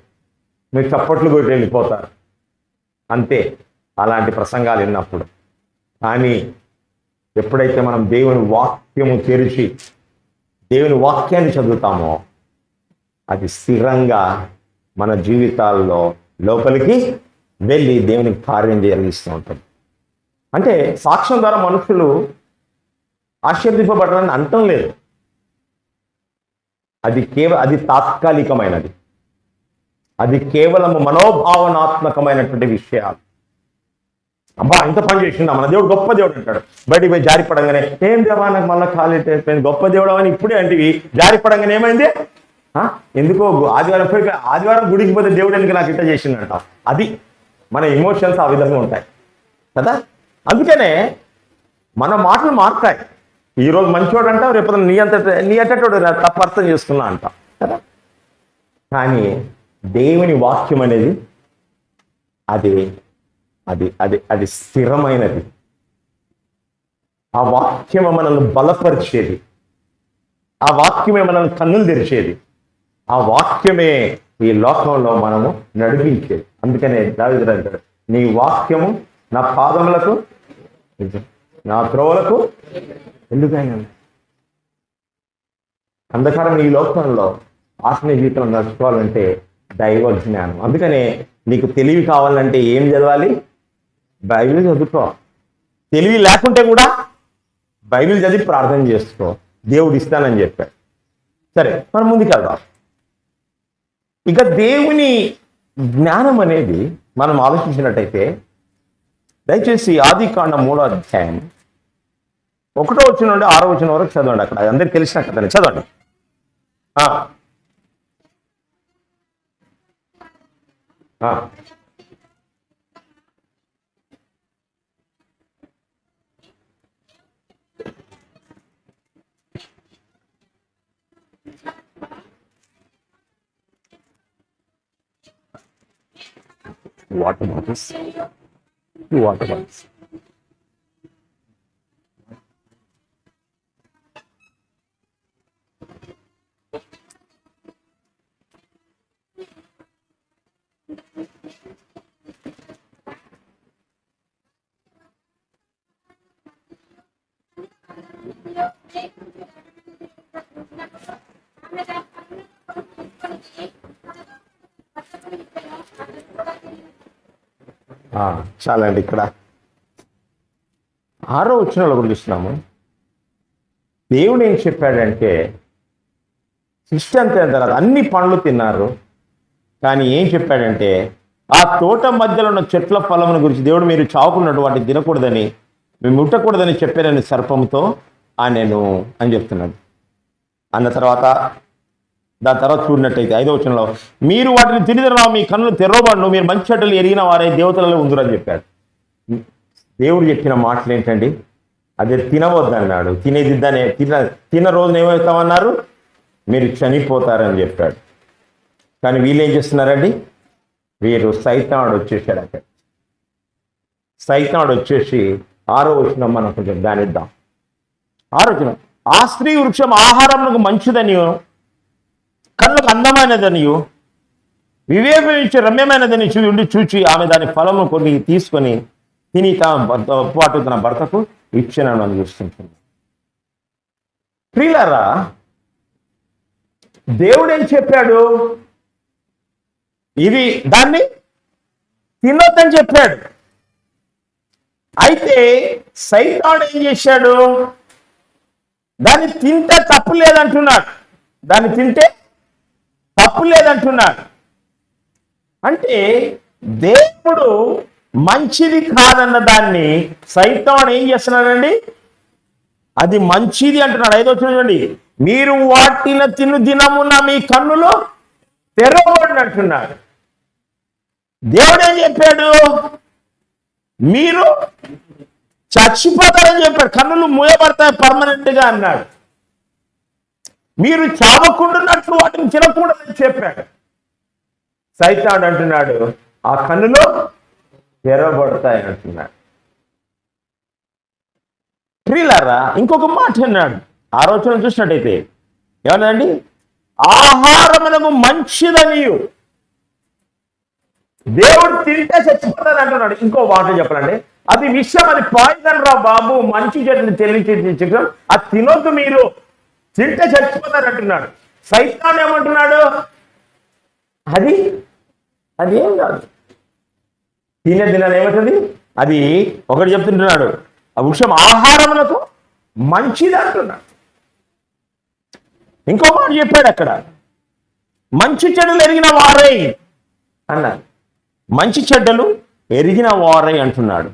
మీరు చప్పట్లు కొట్టి వెళ్ళిపోతారు అంతే, అలాంటి ప్రసంగాలు విన్నప్పుడు. కానీ ఎప్పుడైతే మనం దేవుని వాక్యము తెరిచి దేవుని వాక్యాన్ని చదువుతామో, అది స్థిరంగా మన జీవితాల్లో లోపలికి వెళ్ళి దేవునికి కార్యం జరిగిస్తూ ఉంటుంది. అంటే సాక్ష్యం ద్వారా మనుషులు ఆశీర్వదింపబడాలని అంటం లేదు. అది తాత్కాలికమైనది. అది కేవలం మనోభావనాత్మకమైనటువంటి విషయాలు. అబ్బా ఇంత పని చేసిందా మన దేవుడు, గొప్ప దేవుడు అంటాడు. బయటికి పోయి జారిపడంగానే ఏం దేవా నాకు మళ్ళీ ఖాళీ అయిపోయింది, గొప్ప దేవుడు అని ఇప్పుడే అంటివి. జారిపడంగానే ఏమైంది? ఎందుకో ఆదివారం గుడికి పోతే దేవుడు ఎందుకు నాకు ఇట్లా చేసిందంట. అది మన ఎమోషన్స్ ఆ విధంగా ఉంటాయి కదా. అందుకనే మన మాటలు మారుతాయి. ఈరోజు మంచివాడు అంటావు, రేపు నీ అంతటోడు తప్పు అర్థం చేసుకున్నా అంట కదా. కానీ దేవుని వాక్యం అనేది అది అది అది అది స్థిరమైనది. ఆ వాక్యమే మనల్ని బలపరిచేది. ఆ వాక్యమే మనల్ని కన్నులు తెరిచేది. ఆ వాక్యమే ఈ లోకంలో మనము నడిపించేది. అందుకనే దావీదు అంటాడు, నీ వాక్యము నా పాదములకు నా త్రోవలకు ఎందుకైనా. అంధకారం ఈ లోకంలో ఆత్మీయ జీవితం నడుచుకోవాలంటే దైవ జ్ఞానం. అందుకనే నీకు తెలివి కావాలంటే ఏం చదవాలి? బైబిల్ చదువుకో. తెలివి లేకుంటే కూడా బైబిల్ చదివి ప్రార్థన చేసుకో, దేవుడు ఇస్తానని చెప్పాడు. సరే మనం ముందుకు వెళ్దాం. ఇక దేవుని జ్ఞానం అనేది మనం ఆలోచించినట్టయితే దయచేసి ఆదికాండం 3వ అధ్యాయం 1వ వచనం నుండి 6వ వచనం వరకు చదవండి. అక్కడ అందరికి తెలిసిన కథని చదవండి. Water bottles. 2 water bottles. చాలండి. ఇక్కడ 6వ వచనంలో కూడా చూస్తున్నాము. దేవుడు ఏం చెప్పాడంటే సృష్టి అంతే తర్వాత అన్ని పండ్లు తిన్నారు, కానీ ఏం చెప్పాడంటే ఆ తోట మధ్యలో ఉన్న చెట్ల ఫలమును గురించి దేవుడు మీరు చావుకున్నట్టు వాటిని తినకూడదని, మేము ముట్టకూడదని చెప్పారని సర్పంతో నేను అని చెప్తున్నాడు. అన్న తర్వాత దాని తర్వాత చూడినట్టయితే 5వ వచనంలో మీరు వాటిని తినిదరా మీ కన్నులు తెరవబడును, మీరు మంచి చెడ్డలు ఎరిగిన వారే దేవతలలో ఉందురని చెప్పాడు. దేవుడు చెప్పిన మాటలు ఏంటండి? అదే తినవద్దన్నాడు. తినేది దాన్ని తిన్న రోజున ఏమవుతామన్నారు? మీరు చనిపోతారని చెప్పాడు. కానీ వీళ్ళు ఏం చేస్తున్నారండి? వీరు సైతానుడు వచ్చేసాడు. అక్కడ సైతానుడు వచ్చేసి 6వ వచనం మనం కొంచెం ధ్యానిద్దాం. 6వ వచనం, ఆ స్త్రీ వృక్షం ఆహారమునకు మంచిదనియు కళ్ళకు అందమైనదనియు వివేకమించే రమ్యమైనదని చూచి ఆమె దాని ఫలము కొన్ని తీసుకొని తిని పాటు తన భర్తకు ఇచ్చినను అని చూస్తుంటుంది. ప్రియులారా, దేవుడు ఏం చెప్పాడు? ఇది దాన్ని తినొద్దని చెప్పాడు. అయితే సైతానుడు ఏం చేశాడు? దాన్ని తింటే తప్పు లేదంటున్నాడు. దాన్ని తింటే తప్పు లేదంటున్నాడు. అంటే దేవుడు మంచిది కాదన్న దాన్ని సైతానుడు ఏం చేస్తున్నాడండి? అది మంచిది అంటున్నాడు. 5వ వచనం చూడండి, మీరు వాటిని తిను దినమున మీ కన్నులు తెరవబడి అంటున్నాడు. దేవుడు ఏం చెప్పాడు? మీరు చచ్చిపోతారని చెప్పాడు. కన్నులు మూయబడతాయి పర్మనెంట్ గా అన్నాడు. మీరు చావకుండాన్నట్లు వాటిని తినకూడదని చెప్పాడు. సైతానుడు అంటున్నాడు ఆ కన్నులు తెరవబడతాయి అంటున్నాడు. ప్రియులారా, ఇంకొక మాట అన్నాడు 6వ వచనం చూసినట్టయితే ఏమన్నాడండి? ఆహారమునకు మంచిదనియు దేవుడు తింటే చచ్చిపోతాడు అంటున్నాడు. ఇంకో మాట చెప్పాలంటే అది విషయం, అది పాయిజన్ రా బాబు, మంచి చెట్టుని తెలియచేసి అది తినొద్దు, మీరు తింటే చచ్చిపోతారు అంటున్నాడు. సైతానుడు ఏమంటున్నాడు? అది అది ఏం కాదు. తినే దినాలు ఏమవుతుంది? అది ఒకటి చెప్తుంటున్నాడు, ఆ వృక్షం ఆహారములకు మంచిది అంటున్నాడు. ఇంకో మాట చెప్పాడు అక్కడ, మంచి చెడ్డలు ఎరిగిన వారై అన్నాడు. మంచి చెడ్డలు ఎరిగిన వారై అంటున్నాడు.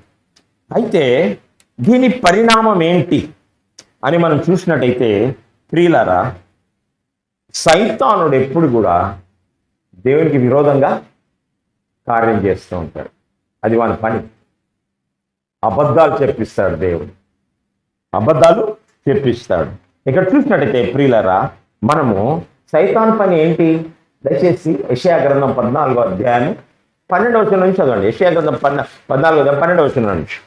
అయితే దీని పరిణామం ఏంటి అని మనం చూసినట్టయితే ప్రియులారా, సైతానుడు ఎప్పుడు కూడా దేవునికి విరోధంగా కార్యం చేస్తూ ఉంటాడు. అది వాని పని. అబద్ధాలు చెప్పిస్తాడు దేవుడు, అబద్ధాలు చెప్పిస్తాడు. ఇక్కడ చూసినట్టయితే ప్రియులారా, మనము సైతాన్ పని ఏంటి? దయచేసి యెషయా గ్రంథం 14వ అధ్యాయం 12వ వచనం నుంచి చదవండి. యెషయా గ్రంథం 14వ అధ్యాయం 12వ వచనం నుంచి.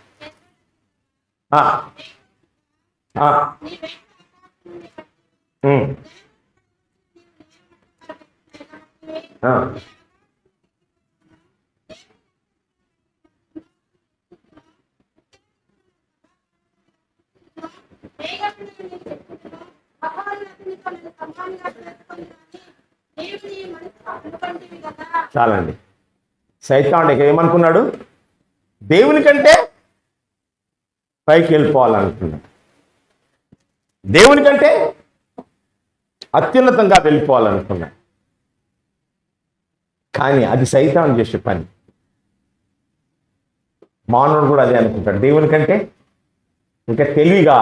చాలండి. సైతానుడికి ఏమనుకున్నాడు? దేవుని కంటే పైకి వెళ్ళిపోవాలనుకున్నాడు, దేవుని కంటే అత్యున్నతంగా వెళ్ళిపోవాలనుకున్నాడు. కానీ అది సైతాను చేసే పని. మానవుడు కూడా అదే అనుకుంటాడు, దేవుని కంటే ఇంకా తెలివిగా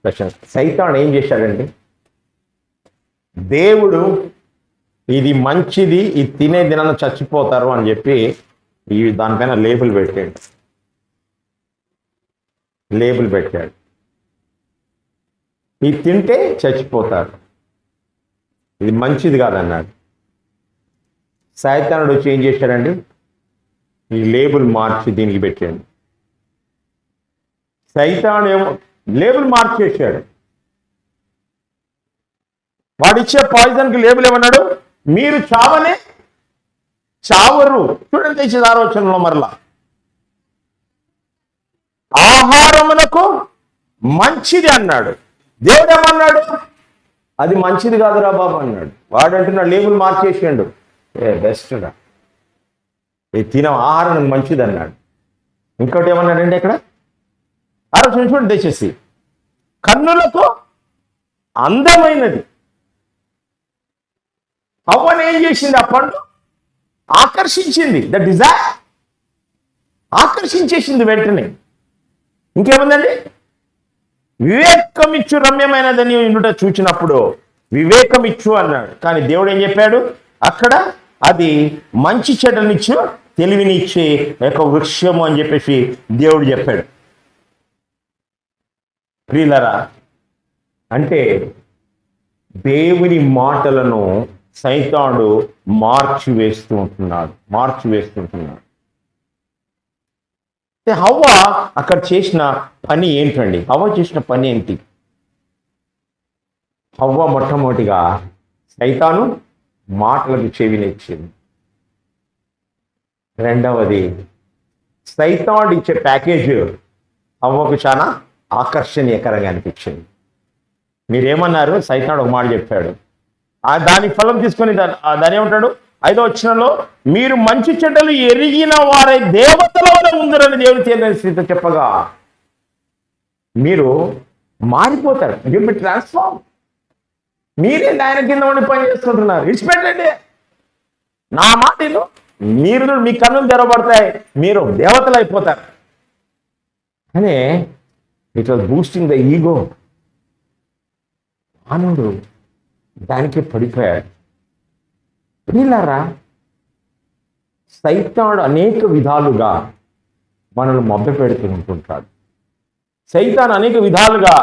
ప్రశ్న. సైతాను ఏం చేశాడండి? దేవుడు ఇది మంచిది, ఇది తినే దినాన చచ్చిపోతారు అని చెప్పి దానిపైన లేబుల్ పెట్టాడు. ఇది తింటే చచ్చిపోతారు, ఇది మంచిది కాదన్నాడు. సైతానుడు వచ్చి ఏం చేశాడండి? ఈ లేబుల్ మార్చి దీనికి పెట్టాడు. సైతాను ఏమో లేబుల్ మార్చేశాడు. వాడిచ్చే పాయిజన్కి లేబుల్ ఏమన్నాడు? మీరు చావరు. చూడండి తెచ్చేది 6వ వచనంలో మరలా, ఆహారమునకు మంచిది అన్నాడు. దేవుడు ఏమన్నాడు? అది మంచిది కాదురా బాబు అన్నాడు. వాడు అంటున్నాడు, లేబుల్ మార్చేసాడు. బెస్ట్గా ఇది తిన ఆహారం మంచిది అన్నాడు. ఇంకోటి ఏమన్నాడండి అక్కడ 6వ వచనం చూడండి దయచేసి, కన్నులకు అందమైనది. అవ్వని ఏం చేసింది? ఆ పండు ఆకర్షించింది, ద డిజైర్ ఆకర్షించేసింది వెంటనే. ఇంకేముందండి? వివేకమిచ్చు రమ్యమైనదని ఇందుట చూచినప్పుడు వివేకమిచ్చు అన్నాడు. కానీ దేవుడు ఏం చెప్పాడు అక్కడ? అది మంచి చెడ్డనిచ్చు, తెలివినిచ్చే ఒక వృక్షము అని చెప్పేసి దేవుడు చెప్పాడు. ప్రియులారా, అంటే దేవుని మాటలను సైతానుడు మార్చివేస్తుంటున్నాడు. హవ్వ అక్కడ చేసిన పని ఏంటండి? హవ్వ చేసిన పని ఏంటి? హవ్వ మొట్టమొదటిగా సైతాను మాటలకు చెవినిచ్చింది. రెండవది, సైతానుడు ఇచ్చే ప్యాకేజ్ హవ్వకు చాలా ఆకర్షణీయకరంగా అనిపించింది. మీరేమన్నారు? సైతానుడు ఒక మాట చెప్పాడు, దాని ఫలం తీసుకొని దాని ఏమంటాడు? 5వ వచనంలో, మీరు మంచి చెడ్డలు ఎరిగిన వారై దేవతల వల్ల ఉందరని దేవుడు తెలియని స్థితి చెప్పగా, మీరు మారిపోతారు. You will be transform. మీరే ఆయన కింద ఉండి పని చేస్తుంటున్నారు. విడిచిపెట్టండి నా మాటలు. మీరు మీ కన్నులు తెరవబడతాయి, మీరు దేవతలు అయిపోతారు. అనే it was boosting the ego. మానవుడు దానికి పడిపోయాడు. ప్రియులారా, సైతానుడు అనేక విధాలుగా మనల్ని మభ్య పెడుతూ ఉంటుంటాడు. సైతాను అనేక విధాలుగా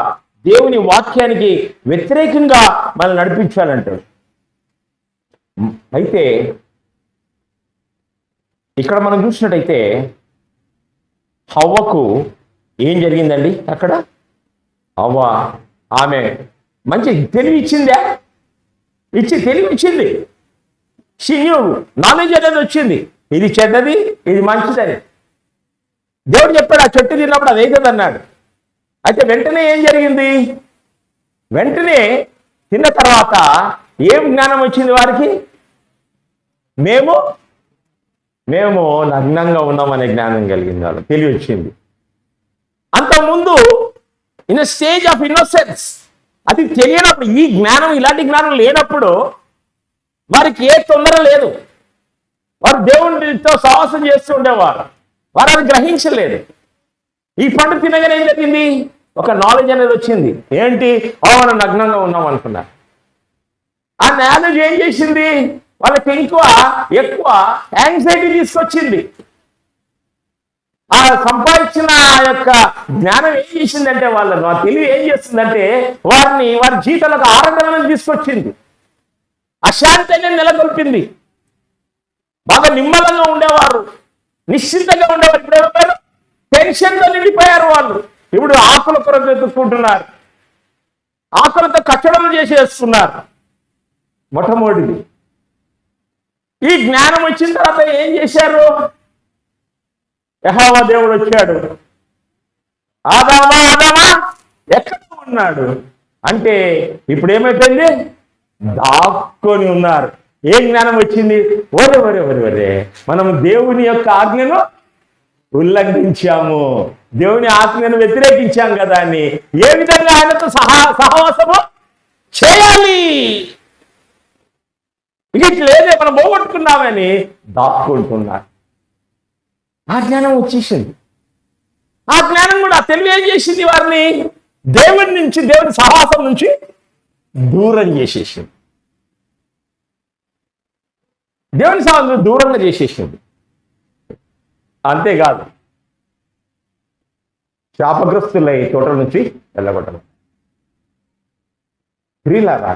దేవుని వాక్యానికి వ్యతిరేకంగా మనల్ని నడిపించాలంటాడు. అయితే ఇక్కడ మనం చూసినట్టయితే హవ్వకు ఏం జరిగిందండి? అక్కడ హవ్వ ఆమె మంచి తెలివి ఇచ్చిందా? తెలివి ఇచ్చింది. నాలెడ్జ్ అనేది వచ్చింది, ఇది చెడ్డది, ఇది మంచిదని. దేవుడు చెప్పాడు, ఆ చెట్టు తిన్నప్పుడు అది అవుతుంది అన్నాడు. అయితే వెంటనే ఏం జరిగింది? వెంటనే తిన్న తర్వాత ఏం జ్ఞానం వచ్చింది వారికి? మేము మేము నగ్నంగా ఉన్నామనే జ్ఞానం కలిగింది, వాళ్ళు తెలివి వచ్చింది. అంతకుముందు ఇన్ స్టేజ్ ఆఫ్ ఇన్నోసెన్స్, అది తెలియనప్పుడు, ఈ జ్ఞానం ఇలాంటి జ్ఞానం లేనప్పుడు వారికి ఏ తొందర లేదు. వారు దేవునితో సహవాసం చేస్తూ ఉండేవారు, వారు అది గ్రహించలేదు. ఈ పండు తినగానే ఏం జరిగింది? ఒక నాలెడ్జ్ అనేది వచ్చింది. ఏంటి? మనం నగ్నంగా ఉన్నాం అనుకున్నారు. ఆ నాలెడ్జ్ ఏం చేసింది? వాళ్ళకి ఎక్కువ యాంగ్జైటీ తీసుకొచ్చింది. ఆ సంపాదించిన ఆ యొక్క జ్ఞానం ఏం చేసిందంటే, వాళ్ళను ఆ తెలివి ఏం చేస్తుందంటే వారి జీవితంలో ఆనందాలను తీసుకొచ్చింది, అశాంతిని నెలకొల్పింది. బాగా నిమ్మలంగా ఉండేవారు, నిశ్చింతగా ఉండేవారు. ఇప్పుడు ఏమైనా టెన్షన్తో నిండిపోయారు వాళ్ళు. ఇప్పుడు ఆకుల కొరకు వెతుక్కుంటున్నారు, ఆకులతో కట్టడలు చేసేస్తున్నారు. మొట్టమొదటిది ఈ జ్ఞానం వచ్చిన తర్వాత ఏం చేశారు? యెహోవా దేవుడు వచ్చాడు, ఆదామా ఆదామా ఎక్కడ ఉన్నాడు అంటే ఇప్పుడు ఏమైపోయింది? దాక్కొని ఉన్నారు. ఏ జ్ఞానం వచ్చింది? ఒరే ఒరే ఒరే ఒరే, మనం దేవుని యొక్క ఆజ్ఞను ఉల్లంఘించాము, దేవుని ఆజ్ఞను వ్యతిరేకించాం కదా అని ఏ విధంగా ఆయనతో సహవాసము చేయాలి, ఇట్లేదే మనం పోగొట్టుకున్నామని దాక్కుంటున్నారు. ఆ జ్ఞానం వచ్చేసింది. ఆ జ్ఞానం కూడా తెలివి ఏం చేసింది? వారిని దేవుని నుంచి, దేవుని సహవాసం నుంచి దూరం చేసేసింది, దేవుని సహవాసం దూరంగా చేసేసింది. అంతేకాదు, శాపగ్రస్తులై తోటల నుంచి వెళ్ళగొట్టడం. ప్రియులారా,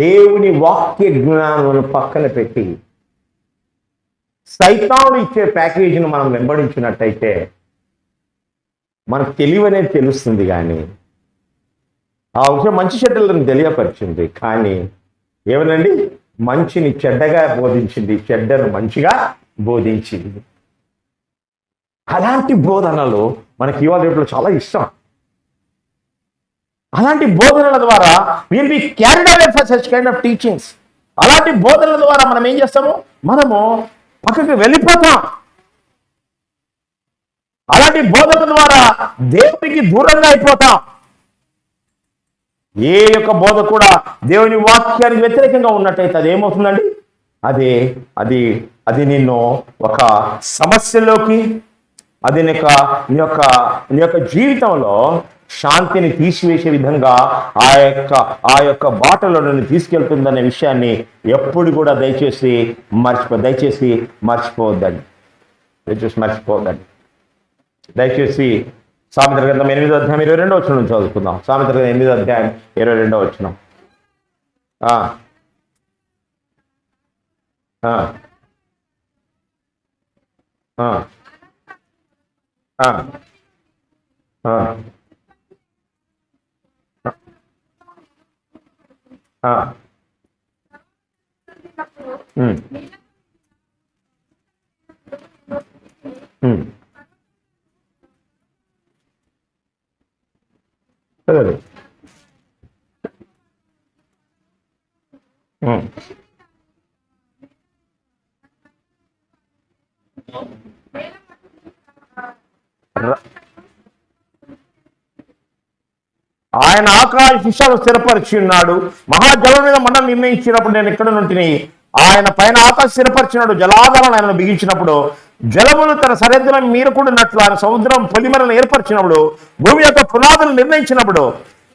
దేవుని వాక్య జ్ఞానం పక్కన పెట్టి సైతాను ఇచ్చే ప్యాకేజీని మనం వెంబడించినట్టయితే మనకు తెలివి అనేది తెలుస్తుంది. కానీ ఆ విషయం మంచి చెడ్డలను తెలియపరిచింది, కానీ ఏమనండి, మంచిని చెడ్డగా బోధించింది, చెడ్డను మంచిగా బోధించింది. అలాంటి బోధనలు మనకి ఇవాళ రేపులో చాలా ఇష్టం. అలాంటి బోధనల ద్వారా will be carried away for such kind of teachings. అలాంటి బోధనల ద్వారా మనం ఏం చేస్తాము? మనము పక్కకి వెళ్ళిపోతాం. అలాంటి బోధనల ద్వారా దేవునికి దూరంగా అయిపోతాం. ఏ యొక్క బోధ కూడా దేవుని వాక్యానికి వ్యతిరేకంగా ఉన్నట్టయితే అది ఏమవుతుందండి? అది నిన్ను ఒక సమస్యలోకి, అది నీ యొక్క జీవితంలో శాంతిని తీసివేసే విధంగా ఆ యొక్క బాటలో నన్ను తీసుకెళ్తుందనే విషయాన్ని ఎప్పుడు కూడా దయచేసి మర్చిపోవద్దండి. దయచేసి సామెతల గ్రంథం 8వ అధ్యాయం 22వ వచనం నుంచి చదువుకుందాం. సామెతల గ్రంథం 8వ అధ్యాయం 22వ వచనం. చదవండి. ఆయన ఆకాశ శిక్షలు స్థిరపరిచి ఉన్నాడు, మహాజలం మీద మనం నిర్ణయించినప్పుడు నేను ఎక్కడ నుండి, ఆయన పైన ఆకాశ స్థిరపరిచినాడు, జలాధారాలను ఆయన బిగించినప్పుడు జలములు తన సరిహద్దులను మీరకుండానట్లు ఆయన సముద్రం పొలిమలను ఏర్పరిచినప్పుడు భూమి యొక్క పునాదులు నిర్ణయించినప్పుడు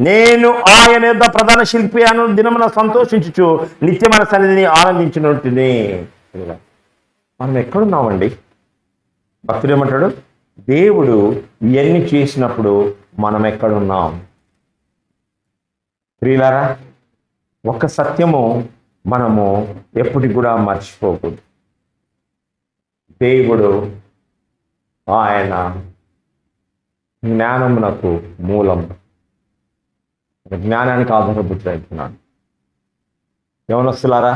నేను ఆయన యొక్క ప్రధాన శిల్పి అను దినమున సంతోషించుచు నిత్యమైన సన్నిధిని ఆనందించినట్టుంది. మనం ఎక్కడున్నామండి? భక్తుడు ఏమంటాడు? దేవుడు ఇవన్నీ చేసినప్పుడు మనం ఎక్కడున్నాం? ప్రియులారా, ఒక సత్యము మనము ఎప్పటికి కూడా మర్చిపోకూడదు. దేవుడు ఆయన జ్ఞానమునకు మూలం, జ్ఞానానికి ఆధారభూతుడైతున్నాడు. యవనస్తులారా,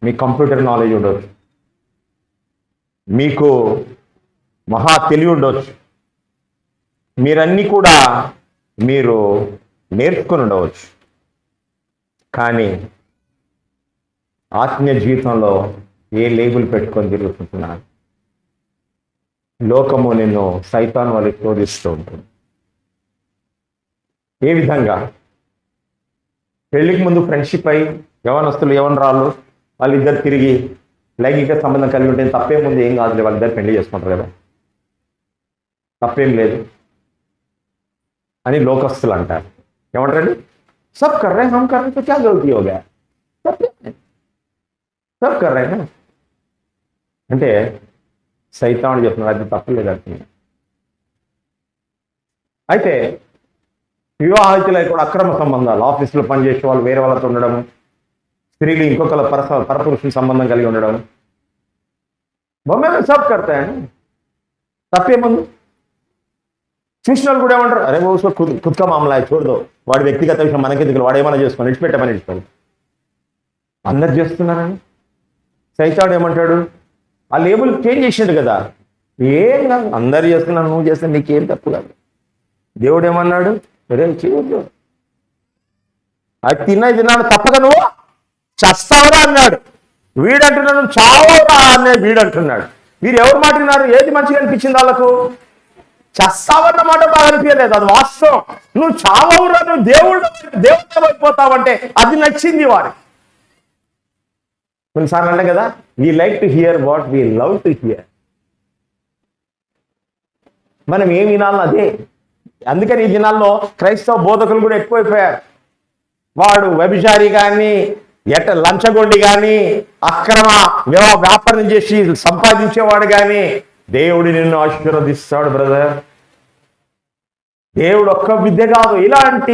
మీ కంప్యూటర్ నాలెడ్జ్ ఉండవచ్చు, మీకు మహా తెలివి ఉండవచ్చు, మీరన్నీ కూడా మీరు నేర్చుకుని ఉండవచ్చు. కానీ ఆత్మీయ జీవితంలో ఏ లేబుల్ పెట్టుకొని తిరుగుతున్నాను? లోకము నిన్ను సైతాన్ వాళ్ళకి శోధిస్తూ ఉంటుంది. ఏ విధంగా? పెళ్లికి ముందు ఫ్రెండ్షిప్ అయి యవనస్తులు యవనరాళ్ళు వాళ్ళిద్దరు తిరిగి లైంగిక సంబంధం కలిగి ఉంటే తప్పేం ముందు, ఏం కాదులే, వాళ్ళిద్దరు పెళ్లి చేసుకుంటారు కదా, తప్పేం లేదు అని లోకస్తులు అంటారు. ఏమంటారండి? సబ్ కర్ రే హమ్ కర్ రే తో క్యా గల్తీ హో గయా, సబ్ కర్ రే హై. అంటే సైతానుడు చెప్తున్నారు అది తప్పలేదు అంటున్నాడు. అయితే వివాహితులై కూడా అక్రమ సంబంధాలు, ఆఫీసులో పనిచేసే వాళ్ళు వేరే వాళ్ళతో ఉండడం, స్త్రీలు ఇంకొకళ్ళ పరపురుషుని సంబంధం కలిగి ఉండడం, బొమ్మ సబ్ కర్తాయని తప్పేముంది? చూసిన వాళ్ళు కూడా ఏమంటారు, అరే ఓ కుత్క మామలా చూడదు, వాడి వ్యక్తిగత విషయం మనకెందుకు, వాడు ఏమైనా చేసుకొని ఇచ్చిపెట్టమని ఇచ్చుకోండి. అందరు చేస్తున్నారని సైతాడు ఏమంటాడు? ఆ లేబుల్ చేంజ్ చేసిండు కదా, ఏం కాదు, అందరు చేస్తున్నారు, నువ్వు చేస్తే నీకేం తప్పు కాదు. దేవుడు ఏమన్నాడు? అరే చేయొద్దు, అది తిన్నాడు తప్పక నువ్వు చస్తావరా అన్నాడు. వీడంటున్నాడు చావరా అనే వీడంటున్నాడు. వీరు ఎవరు మాట విన్నారు? ఏది మంచిగా అనిపించింది వాళ్ళకు? చస్తావన్న మాట బాగా అనిపించలేదు, అది వాస్తవం. నువ్వు చావవురా, నువ్వు దేవుడు అయిపోతావంటే అది నచ్చింది వారికి. కొన్నిసార్లు అంటే కదా, we like to hear what we love to hear. మనం ఏం వినాలో అదే. అందుకని ఈ దినాల్లో క్రైస్తవ బోధకులు కూడా ఎక్కువైపోయారు. వాడు వ్యభిచారి కానీ, లంచగొండి కానీ, అక్రమ వ్యాపారం చేసి సంపాదించేవాడు కానీ, దేవుడు నిన్ను ఆశీర్వదిస్తాడు బ్రదర్. దేవుడు ఒక్క విద్య కాదు, ఇలాంటి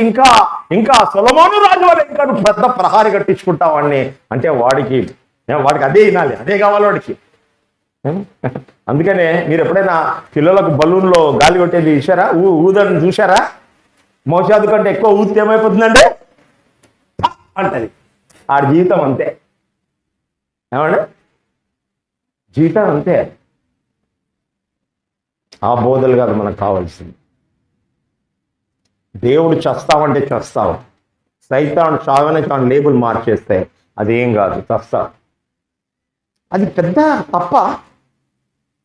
ఇంకా సొలొమోను రాజు వాళ్ళు ఇంకా పెద్ద ప్రహారీ కట్టించుకుంటావాడిని అంటే వాడికి అదే వినాలి, అదే కావాలి వాడికి. అందుకనే మీరు ఎప్పుడైనా పిల్లలకు బలూన్లో గాలి కొట్టేది చూసారా? ఊదని చూసారా? మోసాదు కంటే ఎక్కువ ఊదితే ఏమైపోతుందంటే అంటది. ఆడి జీవితం అంతే. ఏమండి? జీవితం అంతే. ఆ బోధలు కాదు మనకు కావాల్సింది. దేవుడు చస్తావంటే చస్తావు, సైతాను చావనే చావు లేబుల్ మార్చేస్తే అదేం కాదు, చస్తావు. అది పెద్ద తప్ప.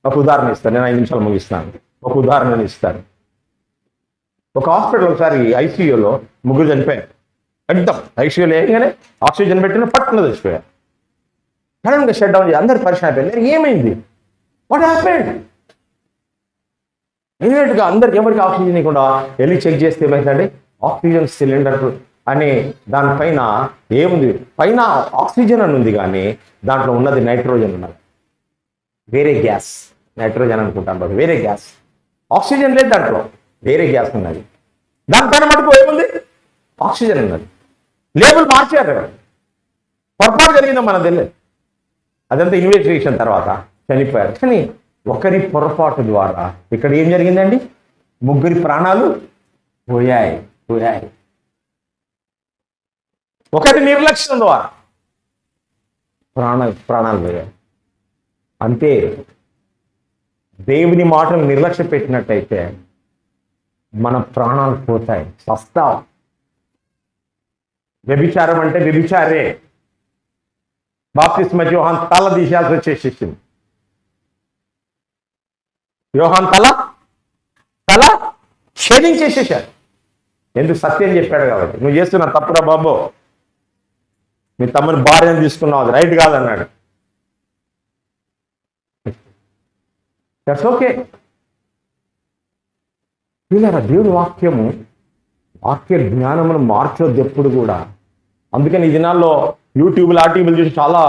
ఒక ఉదాహరణ ఇస్తాను, నేను 5 నిమిషాలు ముగిస్తాను. ఒక ఉదాహరణ ఇస్తాను. ఒక హాస్పిటల్ ఒకసారి ఐసీయూలో 3 చనిపోయారు. ఎగ్దం ఐసీయూలో వేయగానే ఆక్సిజన్ పెట్టిన పట్టున చచ్చిపోయారు. సడన్గా షట్ డౌన్ చేసి అందరు పరిచయం అయిపోయింది. ఏమైంది? What happened? ఇమీడియట్గా అందరికి ఎవరికి ఆక్సిజన్ ఇవ్వకుండా వెళ్ళి చెక్ చేస్తే ఏమైందండి, ఆక్సిజన్ సిలిండర్ అని దానిపైన ఏముంది? పైన ఆక్సిజన్ అని ఉంది కానీ దాంట్లో ఉన్నది నైట్రోజన్ ఉన్నది, వేరే గ్యాస్. నైట్రోజన్ అనుకుంటాను, వేరే గ్యాస్. ఆక్సిజన్ లేదు దాంట్లో, వేరే గ్యాస్ ఉన్నది. దానిపైన మటుకు ఏముంది? ఆక్సిజన్ ఉన్నది. లేబుల్ మార్చారు, పొరపాటు జరిగిందో మనకు తెలియదు. అదంతా ఇన్వెస్టిగేషన్ తర్వాత చనిపోయారు. కానీ ఒకరి పొరపాటు ద్వారా ఇక్కడ ఏం జరిగిందండి? 3 ప్రాణాలు పోయాయి. ఒకరి నిర్లక్ష్యం ద్వారా ప్రాణాలు పోయాయి. అంతే. దేవుని మాటలు నిర్లక్ష్య పెట్టినట్టయితే మన ప్రాణాలు పోతాయి, సస్తాం. వ్యభిచారం అంటే వ్యభిచారే. బాప్తిస్మ యోహాన్ తల తీసేయాల్సి వచ్చేసేసింది. యోహాన్ తల ఛేదించేసేసారు. ఎందుకు? సత్యం చెప్పాడు కాబట్టి. నువ్వు చేస్తున్న తప్పురా బాబు, మీ తమ్ముని భార్యను తీసుకున్నావు, అది రైట్ కాదన్నాడు. That's okay. వీళ్ళ దేవుడి వాక్య జ్ఞానమును మార్చొద్దు ఎప్పుడు కూడా. అందుకని ఈ దినాల్లో యూట్యూబ్లు ఆర్టీవీలు చూసి చాలా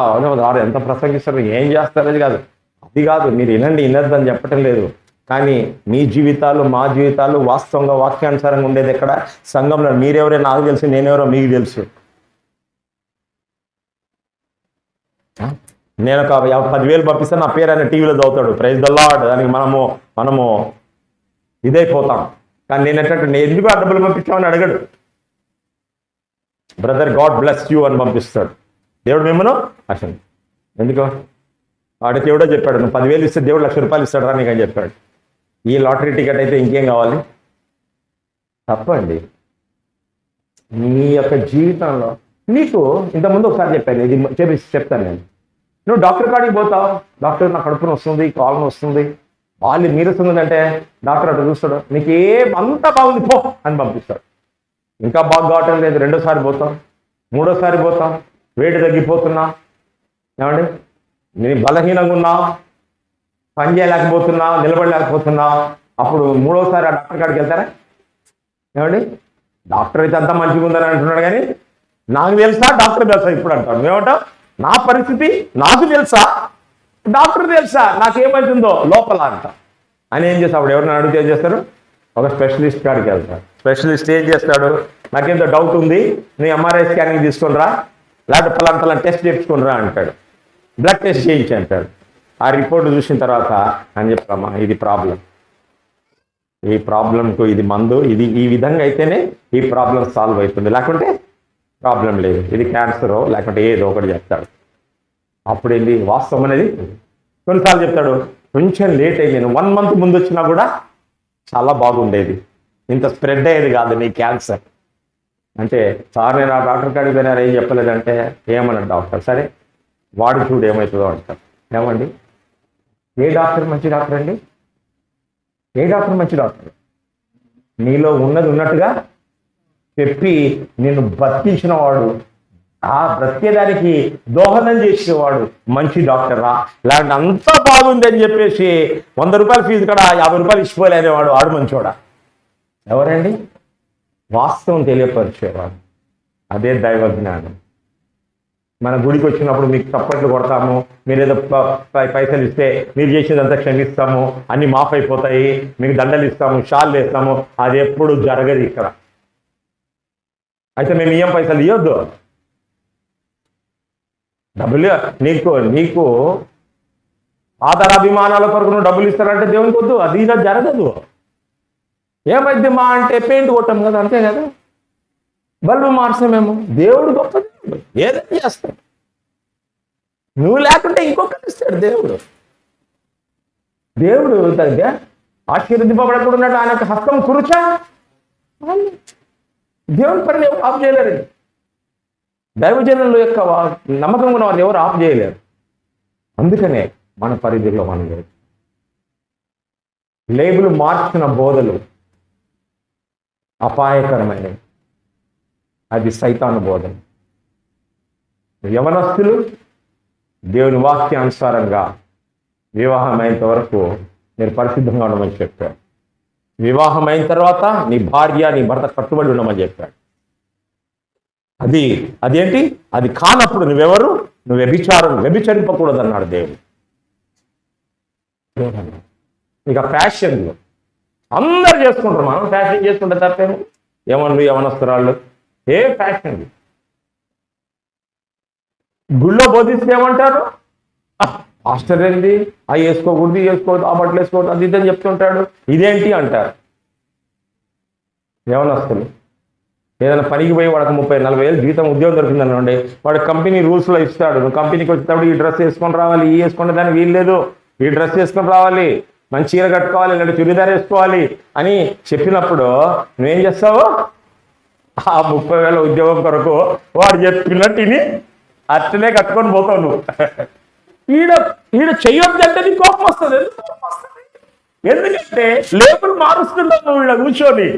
ఎంత ప్రసంగిస్తారు, ఏం చేస్తారని కాదు, అది కాదు. మీరు వినద్దని చెప్పటం లేదు. కానీ మీ జీవితాలు, మా జీవితాలు వాస్తవంగా వాక్యానుసారంగా ఉండేది ఎక్కడ? సంఘంలో. మీరెవరో నాకు తెలుసు, నేనెవరో మీకు తెలుసు. నేను ఒక 10,000 పంపిస్తే నా పేరు ఆయన టీవీలో చదువుతాడు, ప్రైజ్ ద లార్డ్. దానికి మనము ఇదైపోతాం. కానీ నేను ఎందుకు ఆ డబ్బులు పంపించామని అడగడు. బ్రదర్ గాడ్ బ్లెస్ యూ అని పంపిస్తాడు దేవుడు మిమ్మల్ని. అసలు ఎందుకో వాడికి ఎవడో చెప్పాడు, నువ్వు 10,000 ఇస్తే దేవుడు ₹1,00,000 ఇస్తాడు రా నీకు అని చెప్పాడు. ఈ లాటరీ టికెట్ అయితే ఇంకేం కావాలి? తప్పండి. మీ యొక్క జీవితంలో నీకు ఇంతకుముందు ఒకసారి చెప్పాను, ఇది చెప్తాను నేను. నువ్వు డాక్టర్ కాడికి పోతావు, డాక్టర్ నా కడుపున వస్తుంది, కాలం వస్తుంది, వాళ్ళు నీరస్తుందంటే డాక్టర్ అటు చూస్తాడు, నీకు అంతా బాగుంది పో అని పంపిస్తాడు. ఇంకా బాగా కావటం లేదు, రెండోసారి పోతాం, మూడోసారి పోతాం, వేడి తగ్గిపోతున్నా, ఏమండి నేను బలహీనంగా ఉన్నా, పని చేయలేకపోతున్నా, నిలబడలేకపోతున్నా, అప్పుడు మూడోసారి ఆ డాక్టర్ కాడికి వెళ్తారా? ఏమండి డాక్టర్ అయితే అంతా మంచిగా ఉందని అంటున్నాడు, కానీ నాకు తెలుసా డాక్టర్ తెలుసా ఇప్పుడు అంటాడు. ఏమంటావు? నా పరిస్థితి నాకు తెలుసా, డాక్టర్ తెలుసా నాకేమవుతుందో లోపల అంట అని ఏం చేస్తాడు? అప్పుడు ఎవరిని అడిగితే ఏం చేస్తారు? ఒక స్పెషలిస్ట్ కాడికి వెళ్తాడు. స్పెషలిస్ట్ ఏం చేస్తాడు? నాకేంతో డౌట్ ఉంది, నీ ఎంఆర్ఐ స్కానింగ్ తీసుకుని రా, లేకపోతే పలానా టెస్ట్ చేయించుకుని రా అంటాడు, బ్లడ్ టెస్ట్ చేయించి అంటాడు. ఆ రిపోర్ట్ చూసిన తర్వాత అని చెప్తామా ఇది ప్రాబ్లం, ఈ ప్రాబ్లంకు ఇది మందు, ఇది ఈ విధంగా అయితేనే ఈ ప్రాబ్లం సాల్వ్ అవుతుంది, లేకుంటే ప్రాబ్లం లేదు, ఇది క్యాన్సరో లేకుంటే ఏదో ఒకటి చెప్తాడు. అప్పుడు వెళ్ళి వాస్తవం అనేది కొన్నిసార్లు చెప్తాడు, కొంచెం లేట్ అయ్యింది, 1 month ముందు వచ్చినా కూడా చాలా బాగుండేది, ఇంత స్ప్రెడ్ అయ్యేది కాదు నీ క్యాన్సర్ అంటే. సార్ నేను ఆ డాక్టర్ కాడికి పోయినారు, ఏం చెప్పలేదంటే ఏమన్నాడు డాక్టర్, సరే వాడు చూడు ఏమవుతుందో అంటారు. ఏమండి ఏ డాక్టర్ మంచి డాక్టర్ అండి? ఏ డాక్టర్ మంచి డాక్టర్? నీలో ఉన్నది ఉన్నట్టుగా చెప్పి నిన్ను బతికించిన వాడు, ఆ బ్రతికేదానికి దోహదం చేసేవాడు మంచి డాక్టరా? ఇలాంటి అంతా బాగుంది అని చెప్పేసి 100 రూపాయల ఫీజు కూడా 50 రూపాయలు ఇచ్చిపోలేనేవాడు ఆడు మంచోడా? ఎవరండి? వాస్తవం తెలియపరిచేవాడు. అదే దైవ జ్ఞానం. మన గుడికి వచ్చినప్పుడు మీకు చప్పట్లు కొడతాము, మీరు ఏదో పైసలు ఇస్తే మీరు చేసేదంతా క్షమిస్తాము, అన్ని మాఫ్ అయిపోతాయి, మీకు దండలు ఇస్తాము, షాళ్ళు వేస్తాము, అది ఎప్పుడు జరగదు ఇక్కడ. అయితే మేము ఏం పైసలు ఇవ్వద్దు, డబ్బులు నీకు ఆధారాభిమానాల కొరకు నువ్వు డబ్బులు ఇస్తారంటే దేవునికి వద్దు, అది ఇలా జరగదు. ఏమైంది మా అంటే పెయింట్ కొట్టాం కదా, అంతే కదా, బల్బు మార్చమేమో, దేవుడు గొప్ప దేవుడు, ఏదైనా చేస్తాడు. నువ్వు లేకుంటే ఇంకొకటి ఇస్తాడు దేవుడు. దేవుడు దగ్గర ఆశీర్వదింపబడకుండా ఆయన హస్తం కురుచా, దేవుని పని ఎవరు ఆఫ్ చేయలేరు. దైవజనుల యొక్క నమ్మకం ఉన్న వారు ఎవరు ఆఫ్ చేయలేరు. అందుకనే మన పరిధిలో మనం లేదు. లేబుల్ మార్చిన బోధలు అపాయకరమైనవి, అది సైతాను బోధన. యవనస్తులు దేవుని వాక్యానుసారంగా వివాహం అయినంత వరకు మీరు పరిశుద్ధంగా ఉండమని చెప్పాడు. వివాహం అయిన తర్వాత నీ భార్య నీ భర్త కట్టుబడి ఉండమని చెప్పాడు. అదేంటి? అది కానప్పుడు నువ్వెవరు? నువ్వు వ్యభిచరింపకూడదు అన్నాడు దేవుడు. ఇక ఫ్యాషన్లు అందరు చేసుకుంటారు, మనం ఫ్యాషన్ చేసుకుంటే తప్పేమో. ఏమన్నారు యవనస్తురాళ్ళు? ఏ ఫ్యాషన్? గుళ్ళో బోధిస్తే ఏమంటారు? మాస్టర్ ఏంటి అవి వేసుకోకూడదు, వేసుకోవద్దు, ఆ బట్టలు వేసుకోవద్దు, అది ఇదని చెప్తుంటాడు, ఇదేంటి అంటారు. యవనస్తులు ఏదైనా పనికి పోయి వాడికి 30-40 వేలు జీతం ఉద్యోగం దొరికిందనండి, వాడు కంపెనీ రూల్స్లో ఇస్తాడు, నువ్వు కంపెనీకి వచ్చేటప్పుడు ఈ డ్రెస్ వేసుకొని రావాలి, ఈ వేసుకునే దాన్ని వీల్లేదు, ఈ డ్రెస్ వేసుకొని రావాలి, మంచి చీర కట్టుకోవాలి, లేదంటే చుడిదార్ వేసుకోవాలి అని చెప్పినప్పుడు నువ్వేం చేస్తావు? ఆ 30,000 ఉద్యోగం కొరకు వాడు చెప్పినట్టుని అట్లనే కట్టుకొని పోతావు నువ్వు. ఈడ చెయ్యొద్దంటే నీకు కోపం వస్తుంది. ఎందుకంటే లేబుల్ మారుస్తున్నావు నువ్వు ఈడ కూర్చొని.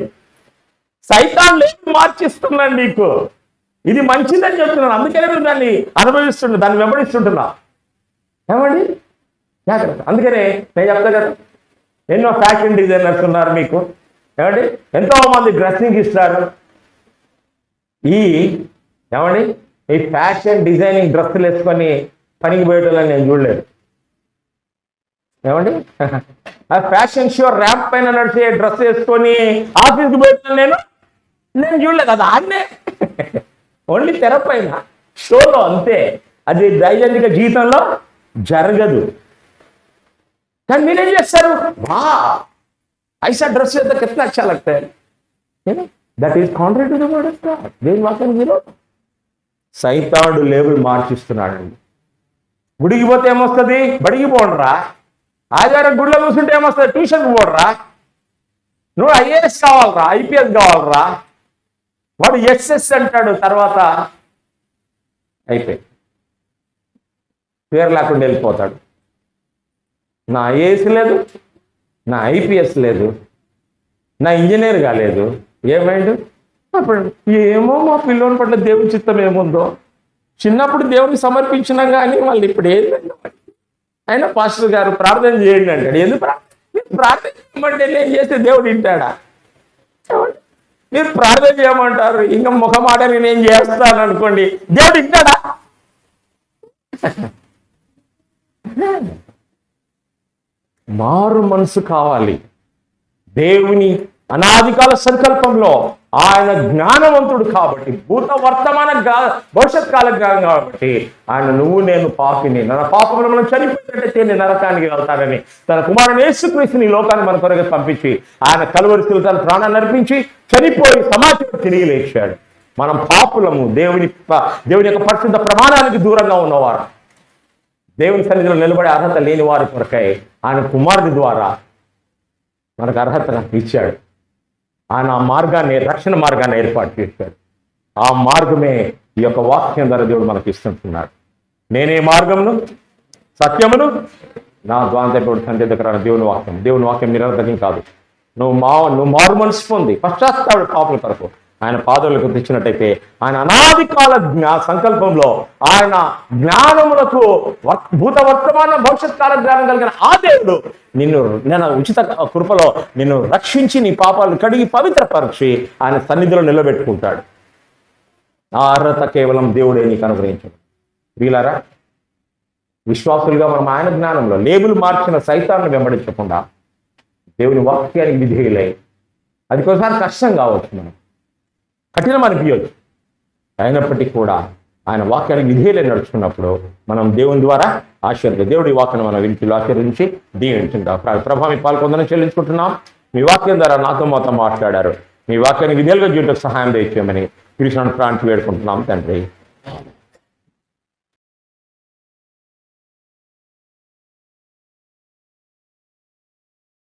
సైతాన్ లేబుల్ మార్చిస్తున్నాను నీకు, ఇది మంచిదని చెప్తున్నాను, అందుకనే నువ్వు దాన్ని అనుభవిస్తున్నా, దాన్ని వెంబడిస్తుంటున్నా. ఏమండి జాగ్రత్త. అందుకనే నేను చెప్తా కదా, ఎన్నో ఫ్యాషన్ డిజైనర్స్ ఉన్నారు మీకు, ఏమండి ఎంతో మంది డ్రెస్సింగ్ ఇస్తారు. ఏమండి ఈ ఫ్యాషన్ డిజైనింగ్ డ్రెస్సులు వేసుకొని పనికి పోయేటోళ్ళని నేను చూడలేదు. ఏమండి ఆ ఫ్యాషన్ షో ర్యాంప్ పైన నడిచే డ్రెస్ వేసుకొని ఆఫీస్కి పోయేటోళ్ళని నేను చూడలేదు. అది ఆడనే ఓన్లీ తెర పైన షోలో అంతే, అది దైనందిక జీవితంలో జరగదు. కానీ మీరేం చేస్తారు? వా ఐసా డ్రెస్ అయితే కిतना अच्छा लगता है, that is contrary to the word of God. దేని వాక్యం విరోధం. సైతానుడు లేబుల్ మార్చిస్తున్నాడండి. గుడికి పోతే ఏమొస్తుంది? బడికి పోండ్రా. ఆదివారం గుడిలో కూర్చుంటే ఏమొస్తుంది? ట్యూషన్కి పోడరా. నువ్వు ఐఏఎస్ కావాలరా, ఐపీఎస్ కావాలరా. వాడు ఎస్ఎస్ అంటాడు, తర్వాత అయిపోయి పేరు లేకుండా వెళ్ళిపోతాడు. నా ఐఏఎస్ లేదు, నా ఐపీఎస్ లేదు, నా ఇంజనీర్ కాలేదు, ఏమైండు? అప్పుడు ఏమో మా పిల్లోని పట్ల దేవుని చిత్తం ఏముందో, చిన్నప్పుడు దేవునికి సమర్పించినాం కానీ మళ్ళీ ఇప్పుడు ఏంటంటే అయినా పాస్టర్ గారు ప్రార్థన చేయండి అంటాడు. ఎందుకు ప్రార్థన చేయమంటే నేను చేస్తే దేవుడు వింటాడా? మీరు ప్రార్థన చేయమంటారు, ఇంకా ముఖమాటని నేను చేస్తాను అనుకోండి, దేవుడు వింటాడా? మారు మనసు కావాలి. దేవుని అనాదికాల సంకల్పంలో ఆయన జ్ఞానవంతుడు కాబట్టి, భూత వర్తమాన భవిష్యత్ కాల జ్ఞానం కాబట్టి ఆయన నువ్వు నేను పాపిని, నా పాపములు మనం చనిపోయినట్టయితే నేను నరకానికి వెళ్తానని తన కుమారుని యేసుక్రీస్తుని ఈ లోకాన్ని మన కొరకు పంపించి ఆయన కలువరి శిలువ ప్రాణాన్ని అర్పించి చనిపోయి సమాజం తిరిగి లేచాడు. మనం పాపులము, దేవుని యొక్క పరిశుద్ధ ప్రమాణానికి దూరంగా ఉన్నవారు, దేవుని సన్నిధిలో నిలబడే అర్హత లేని వారి కొరకై ఆయన కుమారుడి ద్వారా మనకు అర్హత ఇచ్చాడు. ఆయన ఆ మార్గాన్ని, రక్షణ మార్గాన్ని ఏర్పాటు చేశాడు. ఆ మార్గమే ఈ యొక్క వాక్యం ద్వారా దేవుడు మనకి ఇస్తుంటున్నాడు. నేనే మార్గమును సత్యమును నా ద్వాంతోడు తండ్రి దగ్గర దేవుని వాక్యం నిరర్ధకం కాదు. నువ్వు మారు మనసు పొంది పశ్చాత్తాప పాపుల కొరకు ఆయన పాదములకు తెచ్చినట్టయితే ఆయన అనాది కాల సంకల్పంలో ఆయన జ్ఞానములకు భూత వర్తమాన భవిష్యత్ కాల జ్ఞానం కలిగిన ఆ దేవుడు నేను ఉచిత కృపలో నిన్ను రక్షించి నీ పాపాలను కడిగి పవిత్రపరిచి ఆయన సన్నిధిలో నిలబెట్టుకుంటాడు. ఆ అర్హత కేవలం దేవుడే నీకు అనుగ్రహించడు. వీలారా, విశ్వాసులుగా మనం ఆయన జ్ఞానంలో లేబుల్ మార్చిన సైతాన్ని వెంబడించకుండా దేవుని వాక్యానికి విధేయులై, అది ఒకసారి కష్టం కావచ్చు, మనం కఠినం అనిపించవచ్చు, అయినప్పటికీ కూడా ఆయన వాక్యానికి విధేయులై నడుచుకున్నప్పుడు మనం దేవుని ద్వారా దేవుడి వాక్యాన్ని మన వినికిలో ఆశీర్వదించి దీవించుంటాం. ప్రభావం పాల్పొందని చెల్లించుకుంటున్నాం. మీ వాక్యం ద్వారా మాతో మాట్లాడారు. మీ వాక్యాన్ని విధేయులుగా జీవితంలో సహాయం దయచేయమని కృష్ణుని ప్రాంతి వేడుకుంటున్నాం తండ్రి.